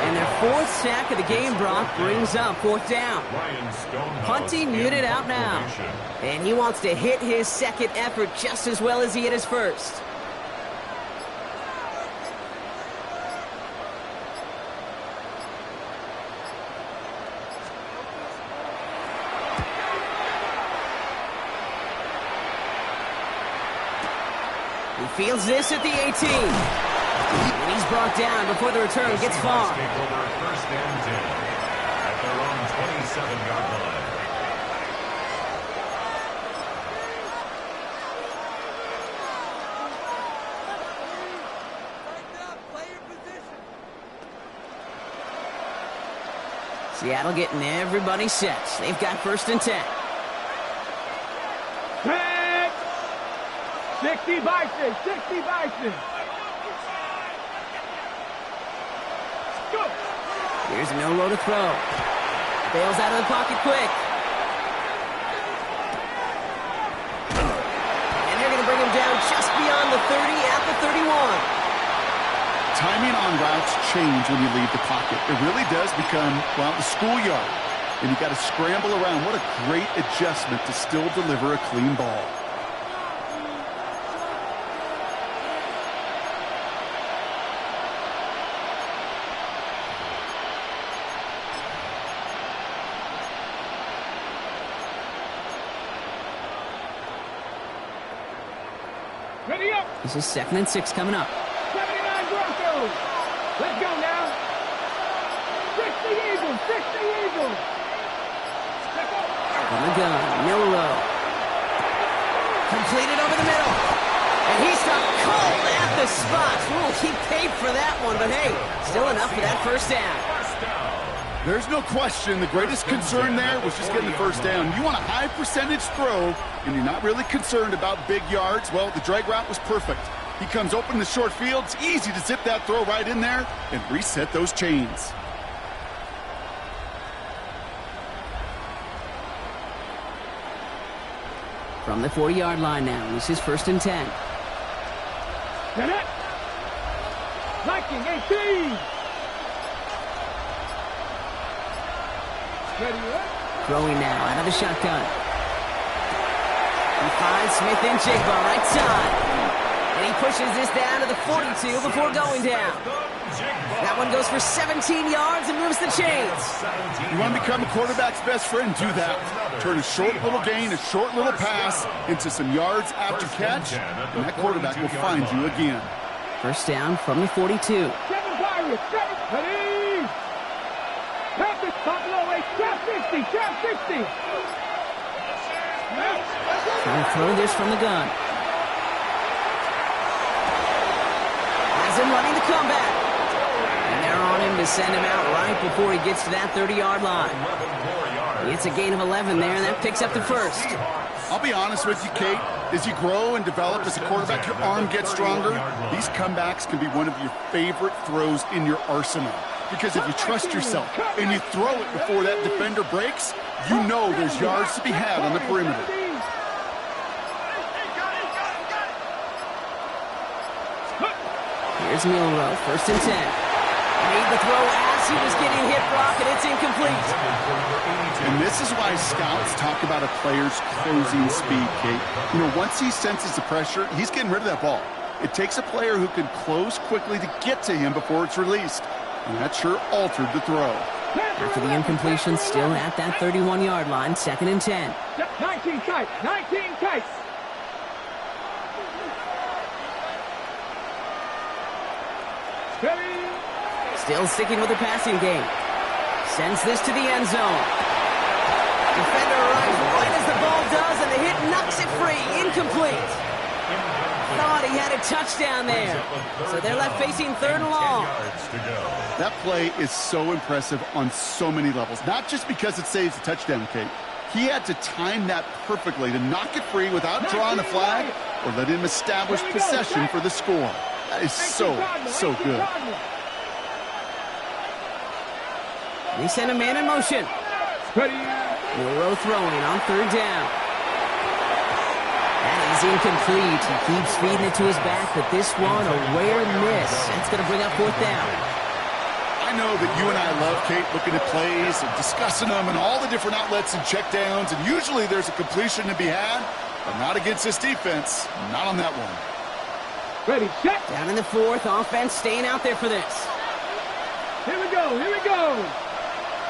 And their 4th sack of the game, Brock, brings up 4th down. Punting unit out now. And he wants to hit his 2nd effort just as well as he hit his 1st. He fields this at the 18. And he's brought down before the return gets far. Take over 1st and 10 at their own 27-yard line. Seattle getting everybody set. They've got 1st and 10. 60 Bison, 60 Bison. Go. Here's a no-low to throw. Bails out of the pocket quick. And they're going to bring him down just beyond the 30 at the 31. Timing on routes change when you leave the pocket. It really does become, well, the schoolyard. And you got to scramble around. What a great adjustment to still deliver a clean ball. Ready up. This is 2nd and 6 coming up. 79 Broncos. Let's go now. 60 Eagles. 60 Eagles. From the gun, Milrow. Completed over the middle. And he stopped cold at the spot. Ooh, he paid for that one, but hey, still enough for that first down. There's no question the greatest concern there was just getting the first down. You want a high percentage throw, and you're not really concerned about big yards. Well, the drag route was perfect. He comes open in the short field. It's easy to zip that throw right in there and reset those chains. From the 40-yard line now, this is 1st and 10. Net. Viking 18. Ready up. Throwing now out of the shotgun. He finds Smith and Jigba right side. And he pushes this down to the 42 before going down. That one goes for 17 yards and moves the chains. You want to become a quarterback's best friend, do that. Turn a short little gain, a short little pass into some yards after catch, and that quarterback will find you again. First down from the 42. 7 Pirates. 7. Ready. Patrick Buffalo 8. Trap 60. Trap 60. Trying to throw this from the gun. Has him running the comeback. And they're on him to send him out right before he gets to that 30-yard line. It's a gain of 11 there, and that picks up the first. I'll be honest with you, Kate. As you grow and develop as a quarterback, your arm gets stronger. These comebacks can be one of your favorite throws in your arsenal. Because if you trust yourself and you throw it before that defender breaks, you know there's yards to be had on the perimeter. Here's Milrow, 1st and 10. Made the throw as he was getting hit, Brock, and it's incomplete. And this is why scouts talk about a player's closing speed, Kate. You know, once he senses the pressure, he's getting rid of that ball. It takes a player who can close quickly to get to him before it's released. And that sure altered the throw. After the incompletion, still at that 31-yard line, 2nd and 10. 19 tight. 19 tight. Ready. Still sticking with the passing game. Sends this to the end zone. Defender arrives right as the ball does, and the hit knocks it free. Incomplete. Thought he had a touchdown there. So they're left facing 3rd and long. That play is so impressive on so many levels. Not just because it saves a touchdown, Kate. He had to time that perfectly to knock it free without drawing a flag or let him establish possession for the score. That is so good. They send a man in motion. Ready. Milrow throwing on 3rd down. That is incomplete. He keeps feeding it to his back, but this one a rare miss. That's going to bring up 4th down. I know that you and I love, Kate, looking at plays and discussing them and all the different outlets and checkdowns, and usually there's a completion to be had, but not against this defense. Not on that one. Ready, set. Down in the 4th, offense staying out there for this. Here we go, here we go.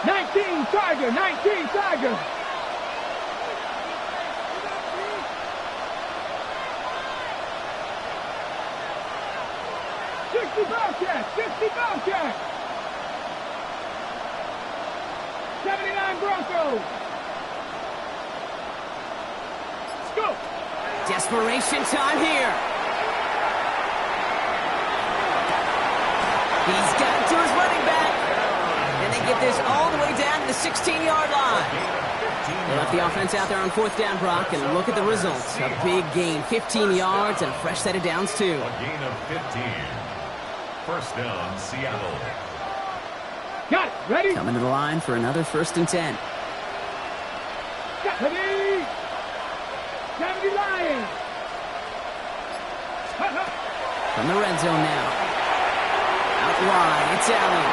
19 Tiger, 19 Tiger. 60 Bobcat, 60 Bobcat. 79 Broncos. Let's go. Desperation time here. He's got it to his running back. And they get this all the way down to the 16-yard line. They left the offense out there on 4th down, Brock, and look at the results. A big gain, 15 yards, and a fresh set of downs, too. A gain of 15. First down, Seattle. Got it. Ready? Coming to the line for another 1st and 10. Ready? 70 Lions. From the red zone now. Out wide, it's Allen.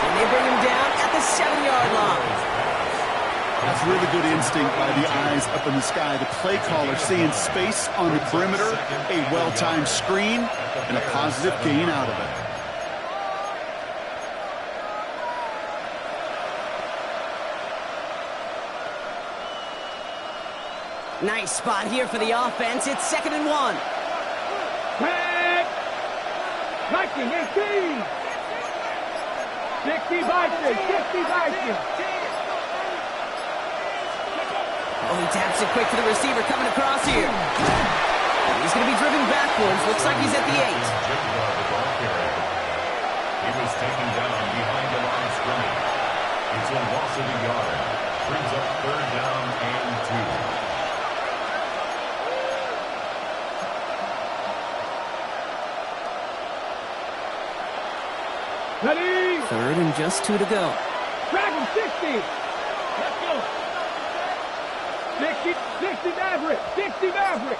And they bring him down at the 7-yard line. That's really good instinct by the eyes up in the sky. The play caller seeing space on the perimeter, a well-timed screen, and a positive gain out of it. Nice spot here for the offense. It's 2nd and 1. Viking 18. 60 Viking. 60 Viking. Oh, he taps it quick to the receiver coming across here. He's going to be driven backwards. Looks like he's at the 8. He was taken down behind the line of scrimmage. It's a loss of a yard. Brings up 3rd down and 2. Ready? 3rd and just 2 to go. Dragon 60. Let's go. 60 Maverick. 60 Maverick.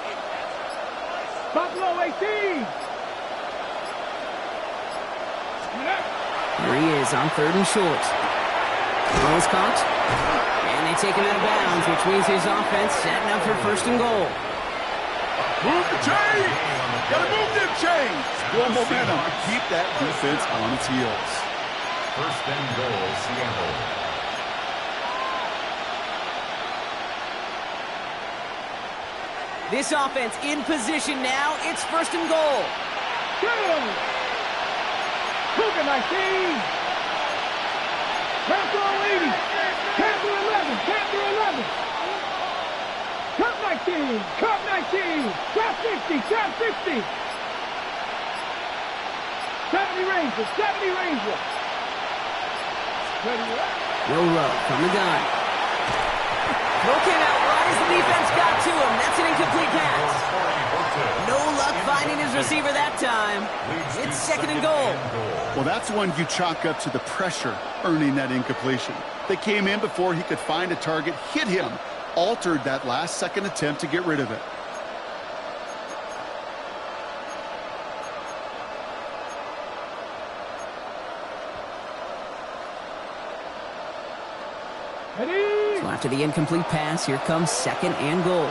Buffalo 18. Here he is on 3rd and short. Ball is caught. And they take him out of bounds, which means his offense setting up for 1st and goal. Move the chains! Gotta move them chains! Build momentum. Keep that defense on its heels. 1st and goal, Seattle. This offense in position now. It's 1st and goal. Cougar 19. Panther 80. Panther 11. Panther 11. Cup 19. Cup 19. Trap 50. Trap 50. 70 Rangers. 70 Rangers. No row from the gun. Throw came out right as the defense got to him. That's an incomplete pass. No luck finding his receiver that time. It's 2nd and goal. Well, that's one you chalk up to the pressure earning that incompletion. They came in before he could find a target, hit him, altered that last-second attempt to get rid of it. Ready? So after the incomplete pass, here comes 2nd and goal.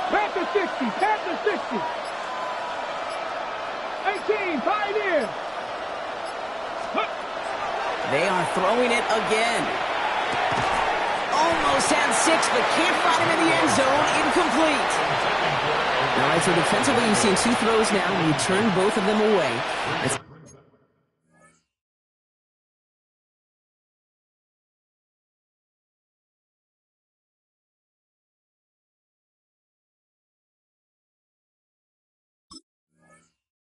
Panther 60. Panther 60. 18. Pioneer. They are throwing it again. Almost had 6, but can't find him in the end zone. Incomplete. All right, so defensively, you've seen 2 throws now, and you turn both of them away.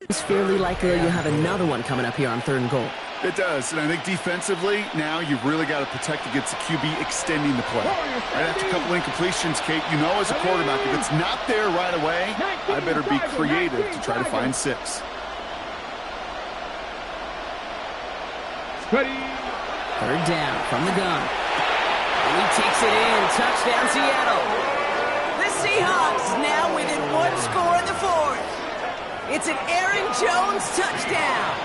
It's fairly likely you'll have another one coming up here on 3rd and goal. It does, and I think defensively, now you've really got to protect against the QB extending the play. Right after a couple incompletions, Kate, you know as a quarterback, if it's not there right away, I better be creative to try to find 6. Ready? 3rd down from the gun. And he takes it in. Touchdown, Seattle. The Seahawks now within 1 score in the 4th. It's an Aaron Jones touchdown.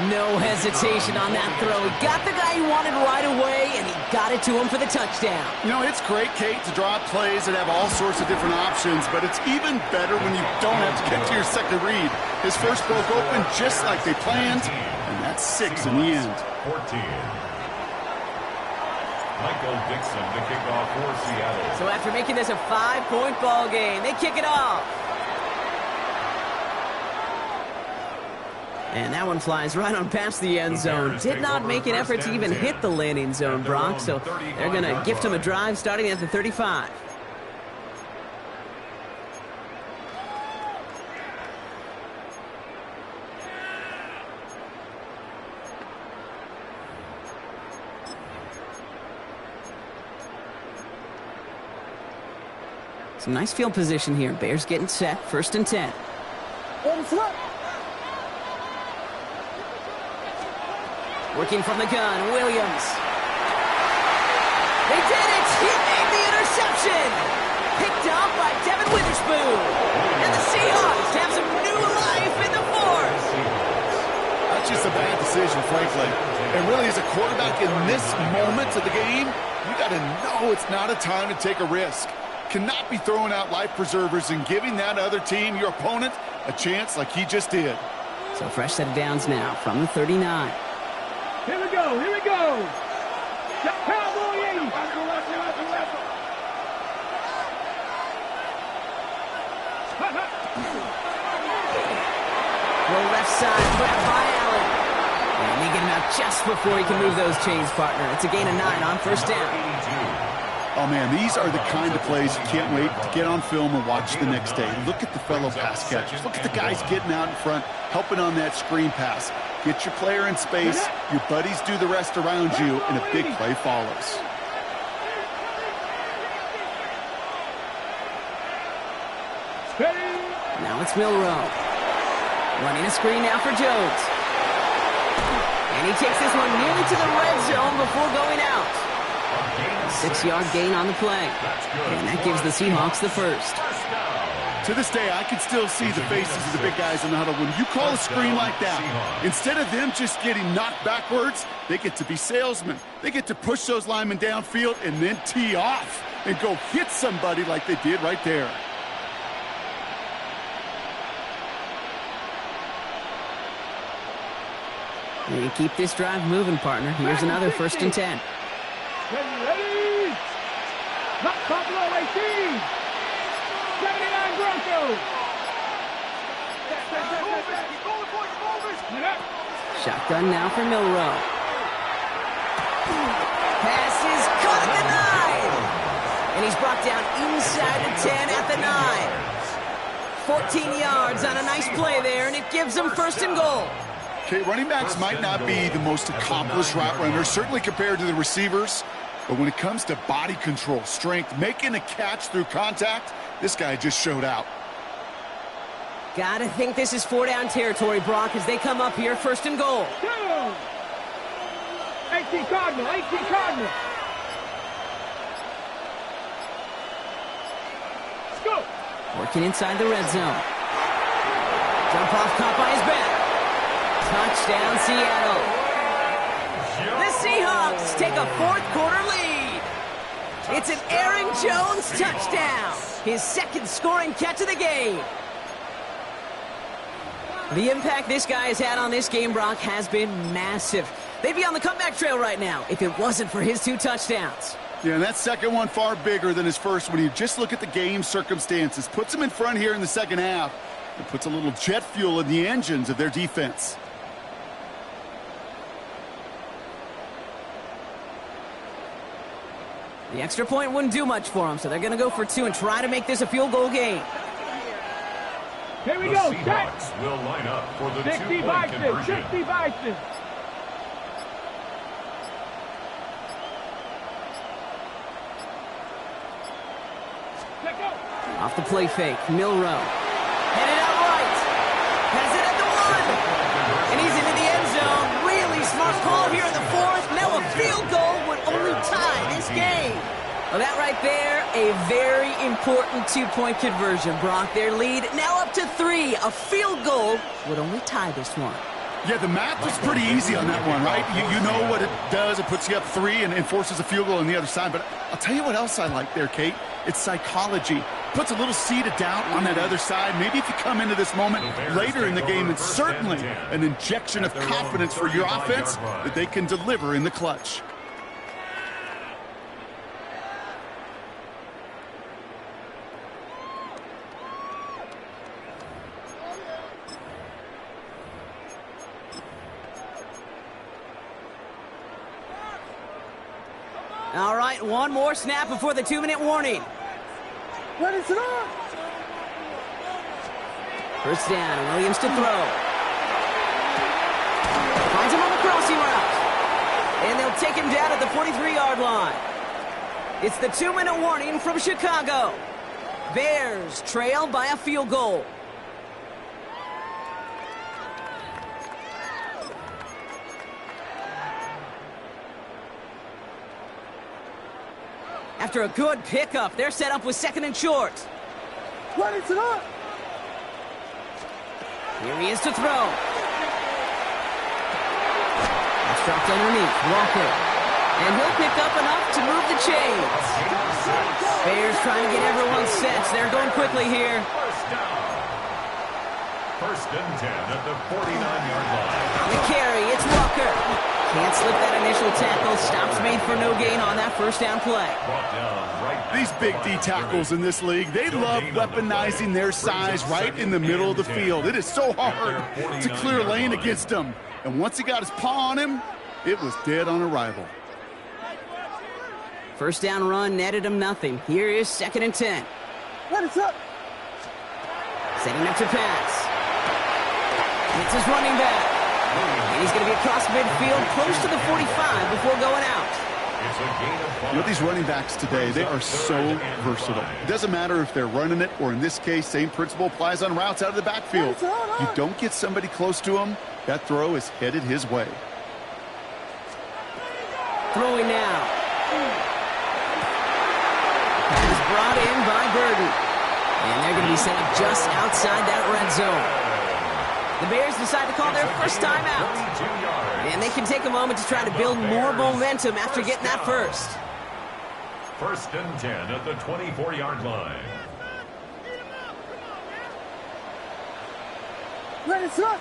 No hesitation on that throw. He got the guy he wanted right away, and he got it to him for the touchdown. You know, it's great, Kate, to draw up plays that have all sorts of different options, but it's even better when you don't have to get to your second read. His first broke open just like they planned, and that's 6 in the end. 14. Michael Dixon to kick off for Seattle. So after making this a 5-point ball game, they kick it off. And that one flies right on past the end zone. Did not make an effort to even hit the landing zone, Brock. So they're going to gift him a drive starting at the 35. Some nice field position here. Bears getting set. 1st and 10. Working from the gun, Williams. They did it! He made the interception! Picked off by Devin Witherspoon. And the Seahawks have some new life in the 4th. That's just a bad decision, frankly. And really, as a quarterback in this moment of the game, you got to know it's not a time to take a risk. Cannot be throwing out life preservers and giving that other team, your opponent, a chance like he just did. So fresh set of downs now from the 39. Here we go. Here we go. Cowboy 80. Well, left side, grabbed by Allen. And they get him out just before he can move those chains, partner. It's a gain of 9 on first down. Oh, man, these are the kind of plays you can't wait to get on film or watch the next day. Look at the fellow pass catchers. Look at the guys getting out in front, helping on that screen pass. Get your player in space, your buddies do the rest around you, and a big play follows. Now it's Milroe. Running a screen now for Jones. And he takes this one nearly to the red zone before going out. A 6-yard gain on the play. And that gives the Seahawks the first. To this day, I can still see the faces of the big guys in the huddle. When you call a screen like that, instead of them just getting knocked backwards, they get to be salesmen. They get to push those linemen downfield and then tee off and go hit somebody like they did right there. We keep this drive moving, partner. Here's another 1st and 10. Ready? Buffalo 18. 79 Broncos. Shotgun now for Milroe. Pass is caught at the 9. And he's brought down inside the 10 at the 9. 14 yards on a nice play there, and it gives them 1st and goal. Okay, running backs might not be the most accomplished route runners, certainly compared to the receivers. But when it comes to body control, strength, making a catch through contact, this guy just showed out. Gotta think this is 4-down territory, Brock, as they come up here, 1st and goal. 18 Cardinal, 18 Cardinal. Let's go. Working inside the red zone. Jump off, caught by his back. Touchdown, Seattle. The Seahawks take a 4th-quarter lead. It's an Aaron Jones touchdown. His 2nd scoring catch of the game. The impact this guy has had on this game, Brock, has been massive. They'd be on the comeback trail right now if it wasn't for his 2 touchdowns. Yeah, and that second one far bigger than his first when you just look at the game circumstances. Puts him in front here in the second half. It puts a little jet fuel in the engines of their defense. The extra point wouldn't do much for them, so they're going to go for 2 and try to make this a field goal game. Here we the go. Seahawks will line up for the 2-point conversion. 60 Bison. Off the play fake, Milroe. Headed out right. Has it at the 1. And he's into the end zone. Really smart call here in the 4th. Now a field goal would only tie this game. Well, that right there, a very important 2-point conversion, Brock. Their lead now up to 3. A field goal would only tie this one. Yeah, the math is pretty easy on that one, right? You know what it does. It puts you up 3 and forces a field goal on the other side. But I'll tell you what else I like there, Kate. It's psychology. Puts a little seed of doubt on that other side. Maybe if you come into this moment later in the game, it's certainly an injection of confidence for your offense that they can deliver in the clutch. All right, one more snap before the 2-minute warning. What is it on? First down, Williams to throw. Finds him on the crossing route. And they'll take him down at the 43-yard line. It's the 2-minute warning from Chicago. Bears trail by a field goal. After a good pickup, they're set up with 2nd and short. What is it on? Here he is to throw. It's dropped underneath. Walker. And he'll pick up enough to move the chains. Bears trying to get everyone set. They're going quickly here. First and 10 at the 49-yard line. The carry, it's Walker. Can't slip that initial tackle. Stops made for no gain on that first down play. These big D tackles in this league, they love weaponizing their size right in the middle of the field. It is so hard to clear lane against them. And once he got his paw on him, it was dead on arrival. First down run netted him nothing. Here is 2nd and 10. What is up? Setting up to pass. It's his running back. And he's going to be across midfield, close to the 45 before going out. You know, these running backs today, they are so versatile. It doesn't matter if they're running it, or in this case, same principle applies on routes out of the backfield. You don't get somebody close to him, that throw is headed his way. Throwing now. Pass brought in by Burden. And they're going to be set up just outside that red zone. The Bears decide to call their first time out. And they can take a moment to try to build more momentum after getting that first. 1st and 10 at the 24-yard line. Ready, sir?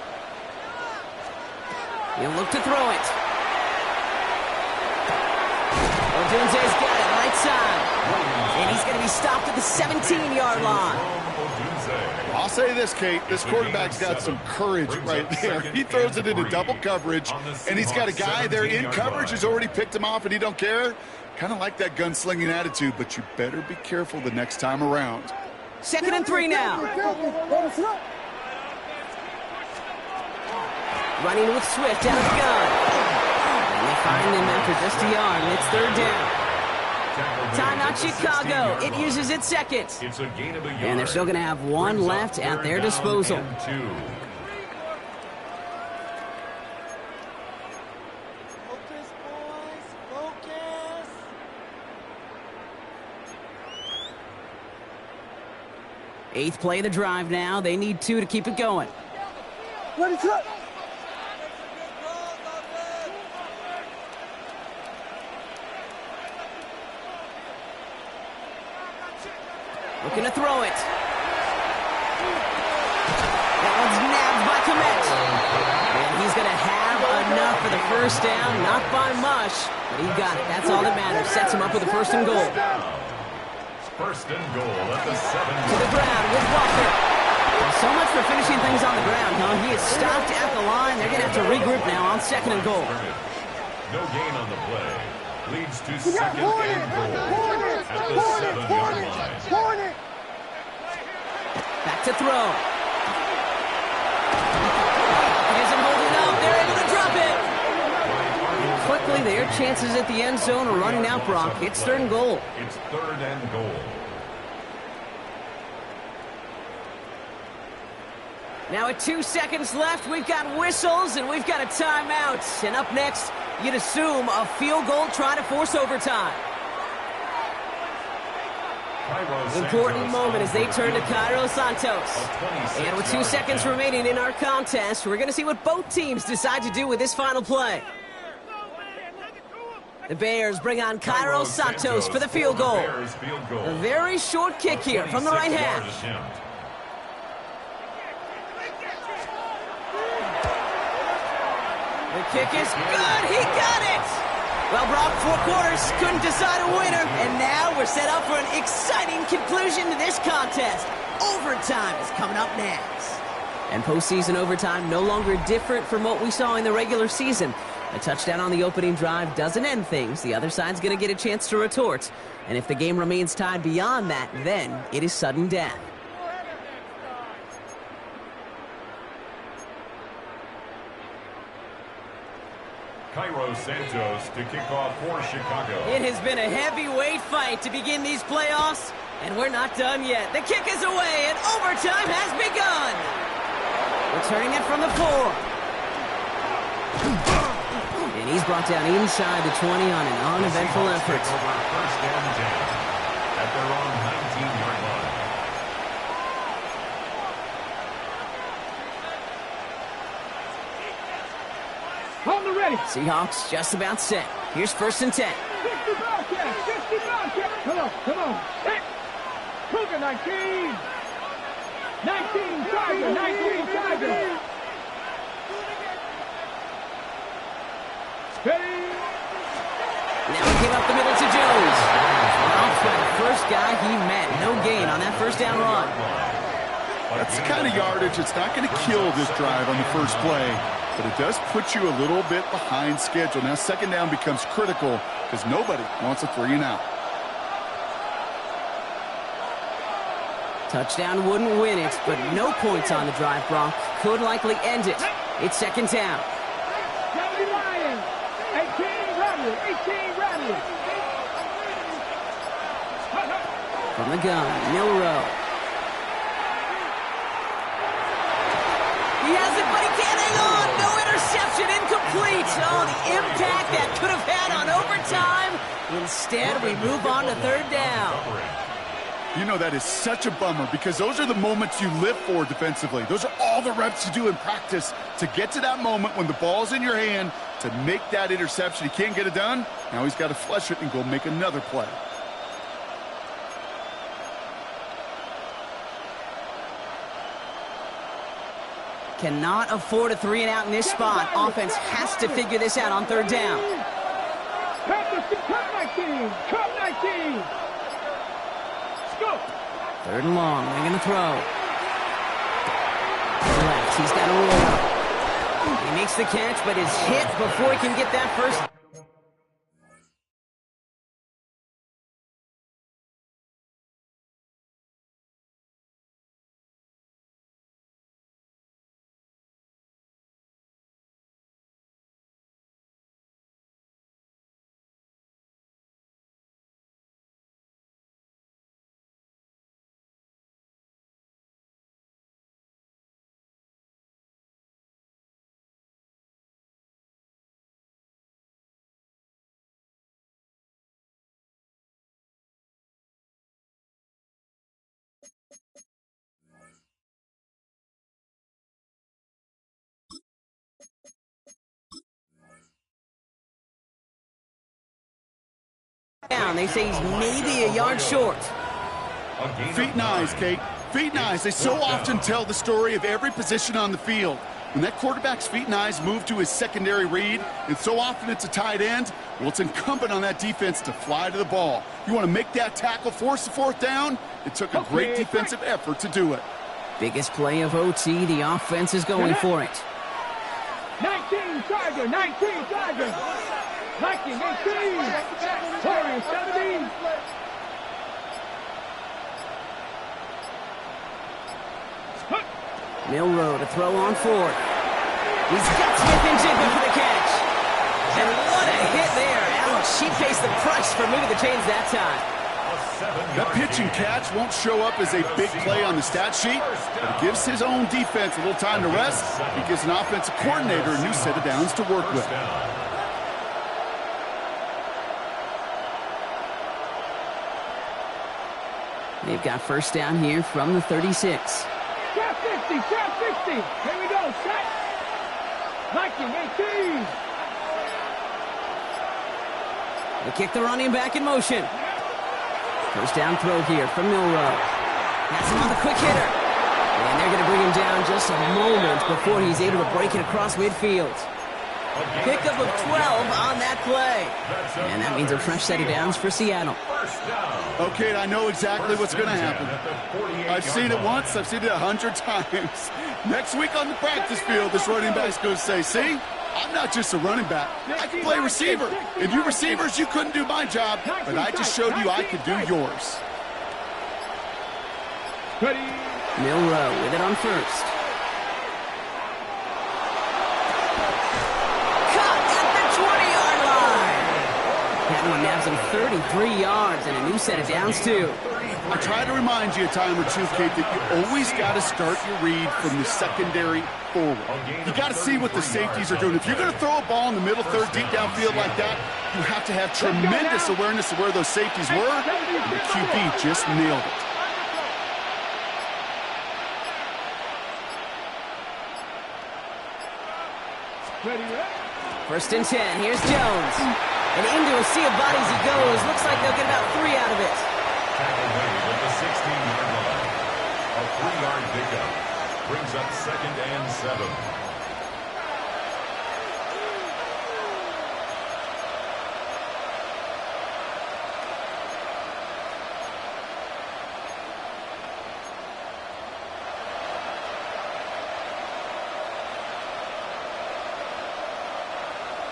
He'll look to throw it. Odunze's got it right side. And he's going to be stopped at the 17-yard line. I'll say this, Kate, this quarterback's got some courage right there. He throws it into double coverage, and he's got a guy there in coverage who's already picked him off, and he don't care. Kind of like that gunslinging attitude, but you better be careful the next time around. 2nd and 3 now. Running with Swift out of the gun. And they find him after just a yard, and it's 3rd down. Timeout Chicago. It uses its second. It's a gain of a yard. And they're still going to have one left at their disposal. Focus, boys. Focus. Eighth play of the drive now. They need 2 to keep it going. Ready, sir? Looking to throw it. That one's nabbed by Komet. And he's going to have enough for the first down. Not by much, but he got it. That's all that matters. Sets him up with a 1st and goal. 1st and goal at the 7. To the ground with Walker. Well, so much for finishing things on the ground, huh? He is stopped at the line. They're going to have to regroup now on 2nd and goal. No gain on the play. Leads to 2nd and goal at the 7-yard line. Back to throw. He isn't holding up. They're able to drop it. And quickly, their chances at the end zone are running out, Brock. It's 3rd and goal. It's 3rd and goal. Now at 2 seconds left, we've got whistles and we've got a timeout. And up next, you'd assume a field goal trying to force overtime. Important moment as they turn to Cairo Santos. And with 2 seconds remaining in our contest, we're going to see what both teams decide to do with this final play. The Bears bring on Cairo Santos for the field goal. A very short kick here from the right hash. The kick is good. He got it. Well, Brock, 4 quarters couldn't decide a winner, and now we're set up for an exciting conclusion to this contest. Overtime is coming up next. And postseason overtime no longer different from what we saw in the regular season. A touchdown on the opening drive doesn't end things. The other side's going to get a chance to retort. And if the game remains tied beyond that, then it is sudden death. Cairo Santos to kick off for Chicago. It has been a heavyweight fight to begin these playoffs, and we're not done yet. The kick is away, and overtime has begun. Returning it from the 4. And he's brought down inside the 20 on an uneventful effort. First and 10 at their own 19-yard line. On the ready. Seahawks just about set. Here's 1st and 10. 60 Bobcats. 60 Bobcats. Come on, come on. Hey. Cougar 19. 19 Tiger. 19 Tiger. 50 to Jones. Off by the first guy he met. No gain on that first down run. That's the kind of yardage that's not going to kill this drive on the first play, but it does put you a little bit behind schedule. Now second down becomes critical because nobody wants a 3 and out. Touchdown wouldn't win it, but no points on the drive, Gronk. Could likely end it. It's second down. 70 Lions. 18 Rebels. 18 Rebels. From the gun, Milrow. He has it, but he can't hang on. No interception, incomplete. Oh, the impact that could have had on overtime. Instead, we move on to third down. You know, that is such a bummer because those are the moments you live for defensively. Those are all the reps you do in practice to get to that moment when the ball's in your hand to make that interception. He can't get it done. Now he's got to flush it and go make another play. Cannot afford a 3 and out in this spot. Offense has to figure this out on third down. Cup 19. Cup 19. Third and long. They're going to throw. Left. He's got a roll. He makes the catch, but is hit before he can get that first. Down. They say he's maybe a yard short. Feet and eyes, Kate. Feet and eyes. They so often tell the story of every position on the field. When that quarterback's feet and eyes move to his secondary read, and so often it's a tight end, well, it's incumbent on that defense to fly to the ball. You want to make that tackle, force the fourth down? It took a great defensive effort to do it. Biggest play of OT. The offense is going for it. 19 Tiger. 19 Tiger. 19, 18. Warriors 17. Milrow to throw on fourth. He's got Smith and Jigba for the catch. And what a hit there. Ouch, she pays the price for moving the chains that time. That pitch and catch won't show up as a big play on the stat sheet, but it gives his own defense a little time to rest. He gives an offensive coordinator a new set of downs to work with. They've got first down here from the 36. Trap 50, trap 50. Here we go, set. 19, 18. They kick the running back in motion. First down throw here from Milrow. Has him on the quick hitter. And they're going to bring him down just a moment before he's able to break it across midfield. Pickup of 12 on that play. And that means a fresh set of downs for Seattle. Okay, I know exactly what's going to happen. I've seen it once. I've seen it 100 times. Next week on the practice field, this running back's going to say, see, I'm not just a running back. I can play receiver. And you receivers, you couldn't do my job, but I just showed you I could do yours. Milrow with it on first. That one nabs him 33 yards and a new set of downs, too. I try to remind you a time or two, Kate, that you always got to start your read from the secondary forward. You got to see what the safeties are doing. If you're going to throw a ball in the middle third, deep downfield like that, you have to have tremendous awareness of where those safeties were, and the QB just nailed it. First and 10. Here's Jones. And into a sea of bodies he goes. Looks like they'll get about 3 out of it. Tackle made at the 16-yard line. A 3-yard pickup brings up 2nd and 7.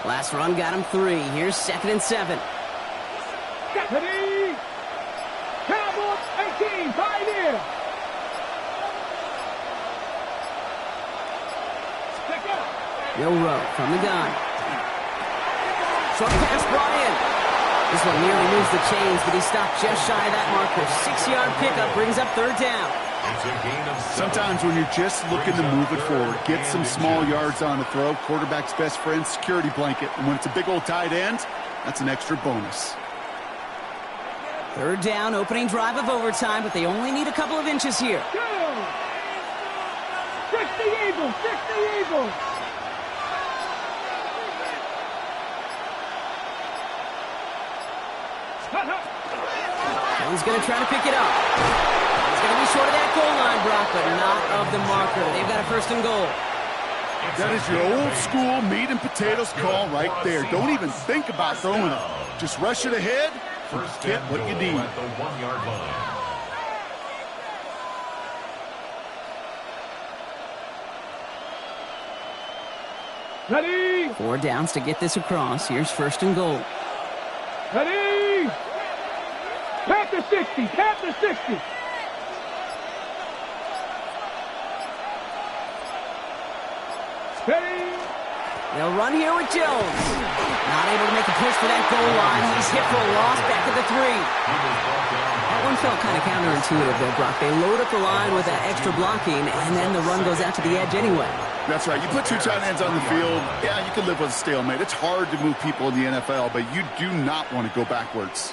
Last run got him 3. Here's 2nd and 7. Ready? Cowboys 18, Pioneer. Will Rowe from the gun. Short pass brought in. This one nearly moves the chains, but he stopped just shy of that marker. 6-yard pickup brings up 3rd down. Sometimes when you're just looking to move it forward, get some small yards on a throw, quarterback's best friend, security blanket. And when it's a big old tight end, that's an extra bonus. 3rd down, opening drive of overtime, but they only need a couple of inches here. 60 Eagles, 60 Eagles. He's going to try to pick it up. He's going to be short of that goal line, Brock, but not of the marker. They've got a 1st and goal. That is your old school meat and potatoes call right there. Don't even think about throwing it. Just rush it ahead. Get what you need. At the 1-yard line. Ready? 4 downs to get this across. Here's 1st and goal. Ready? Panther 60, Panther 60. Ready? They'll run here with Jones. Not able to make a push for that goal line. He's hit for a loss back at the 3. That one felt kind of counterintuitive there, Brock. They load up the line with that extra blocking, and then the run goes out to the edge anyway. That's right. You put 2 tight ends on the field, yeah, you can live with a stalemate. It's hard to move people in the NFL, but you do not want to go backwards.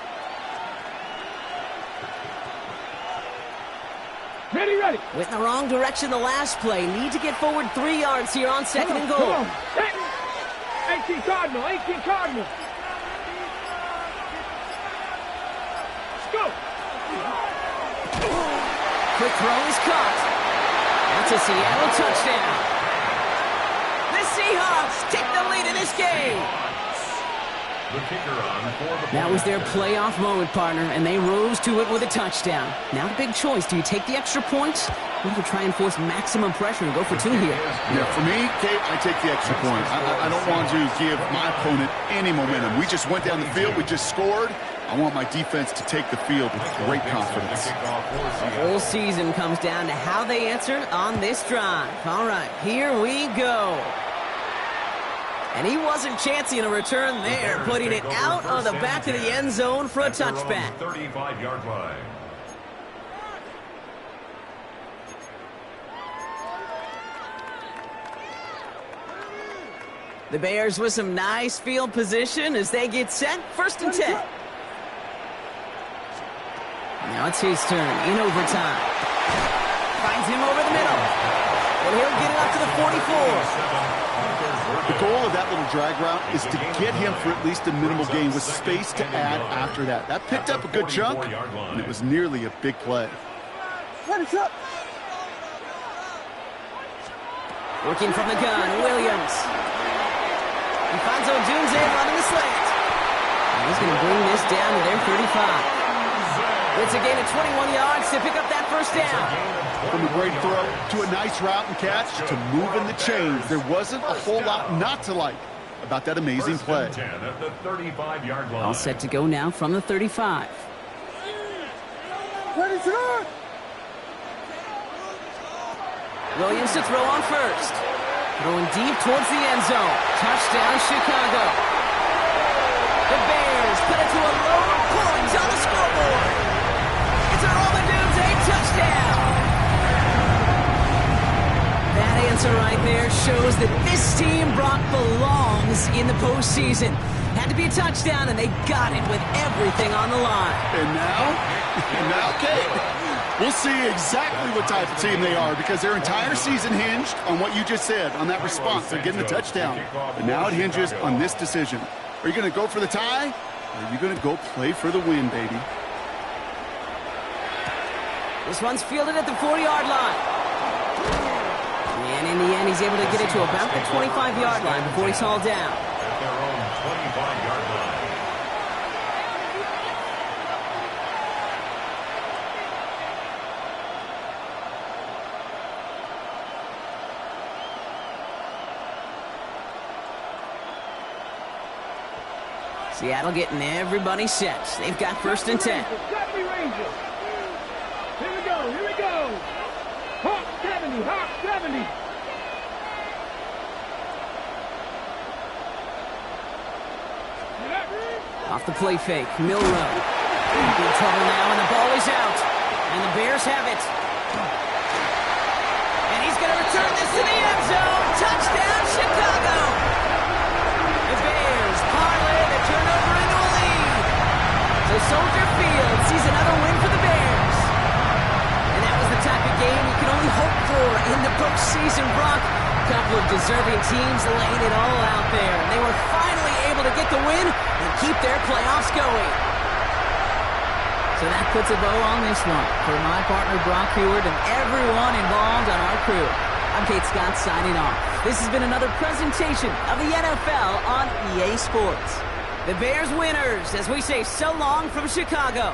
Ready, ready. Went in the wrong direction the last play. Need to get forward 3 yards here on 2nd and goal. 18 Cardinal, 18 Cardinal. Let's go. Quick throw is caught. That's a Seattle touchdown. The Seahawks take the lead in this game. The kicker on for the That was their playoff moment, partner, and they rose to it with a touchdown. Now the big choice, do you take the extra points or do you try and force maximum pressure and go for 2 here? Yeah, for me, Kate, I take the extra point. I don't want to give my opponent any momentum. We just went down the field. We just scored. I want my defense to take the field with great confidence. The whole season comes down to how they answer on this drive. All right, here we go. And he wasn't chancing a return there, putting it out on the back of the end zone for a touchback. 35-yard line. The Bears with some nice field position as they get set. 1st and 10. Now it's his turn in overtime. Finds him over the middle. And he'll get it up to the 44. The goal of that little drag route is to get him for at least a minimal gain with space to add after that. That picked up a good chunk, and it was nearly a big play. Working from the gun, Williams. He finds Odunze running the slant. And he's going to bring this down to their 35. It's a gain of 21 yards to pick up that 1st down. From a great throw to a nice route and catch to moving the chains, there wasn't a whole lot not to like about that amazing play. 10 at the 35-yard line. All set to go now from the 35. Ready to go. Williams to throw on 1st. Throwing deep towards the end zone. Touchdown, Chicago. The Bears put it to a low point on the scoreboard. It's a Roman Odunze touchdown. That answer right there shows that this team, Brock, belongs in the postseason. Had to be a touchdown, and they got it with everything on the line. And now, Kate, we'll see exactly what type of team they are because their entire season hinged on what you just said, on that response. They're getting the touchdown. But now it hinges on this decision. Are you going to go for the tie, or are you going to go play for the win, baby? This one's fielded at the 4-yard line. And in the end, he's able to get it to about the 25-yard line before he's hauled down. At their own 25-yard line. Seattle getting everybody set. They've got first and 10. Got me, Rangers. Here we go, here we go. Hawk 70, Hawk 70. Off the play fake, Milrow. Big trouble now, and the ball is out. And the Bears have it. And he's going to return this to the end zone. Touchdown, Chicago. The Bears parlay the turnover into a lead. So Soldier Field sees another win for the Bears. And that was the type of game you can only hope for in the postseason, Brock. A couple of deserving teams laying it all out there. They were finally able to get the win and keep their playoffs going. So that puts a bow on this one. For my partner, Brock Heward, and everyone involved on our crew, I'm Kate Scott signing off. This has been another presentation of the NFL on EA Sports. The Bears winners as we say so long from Chicago.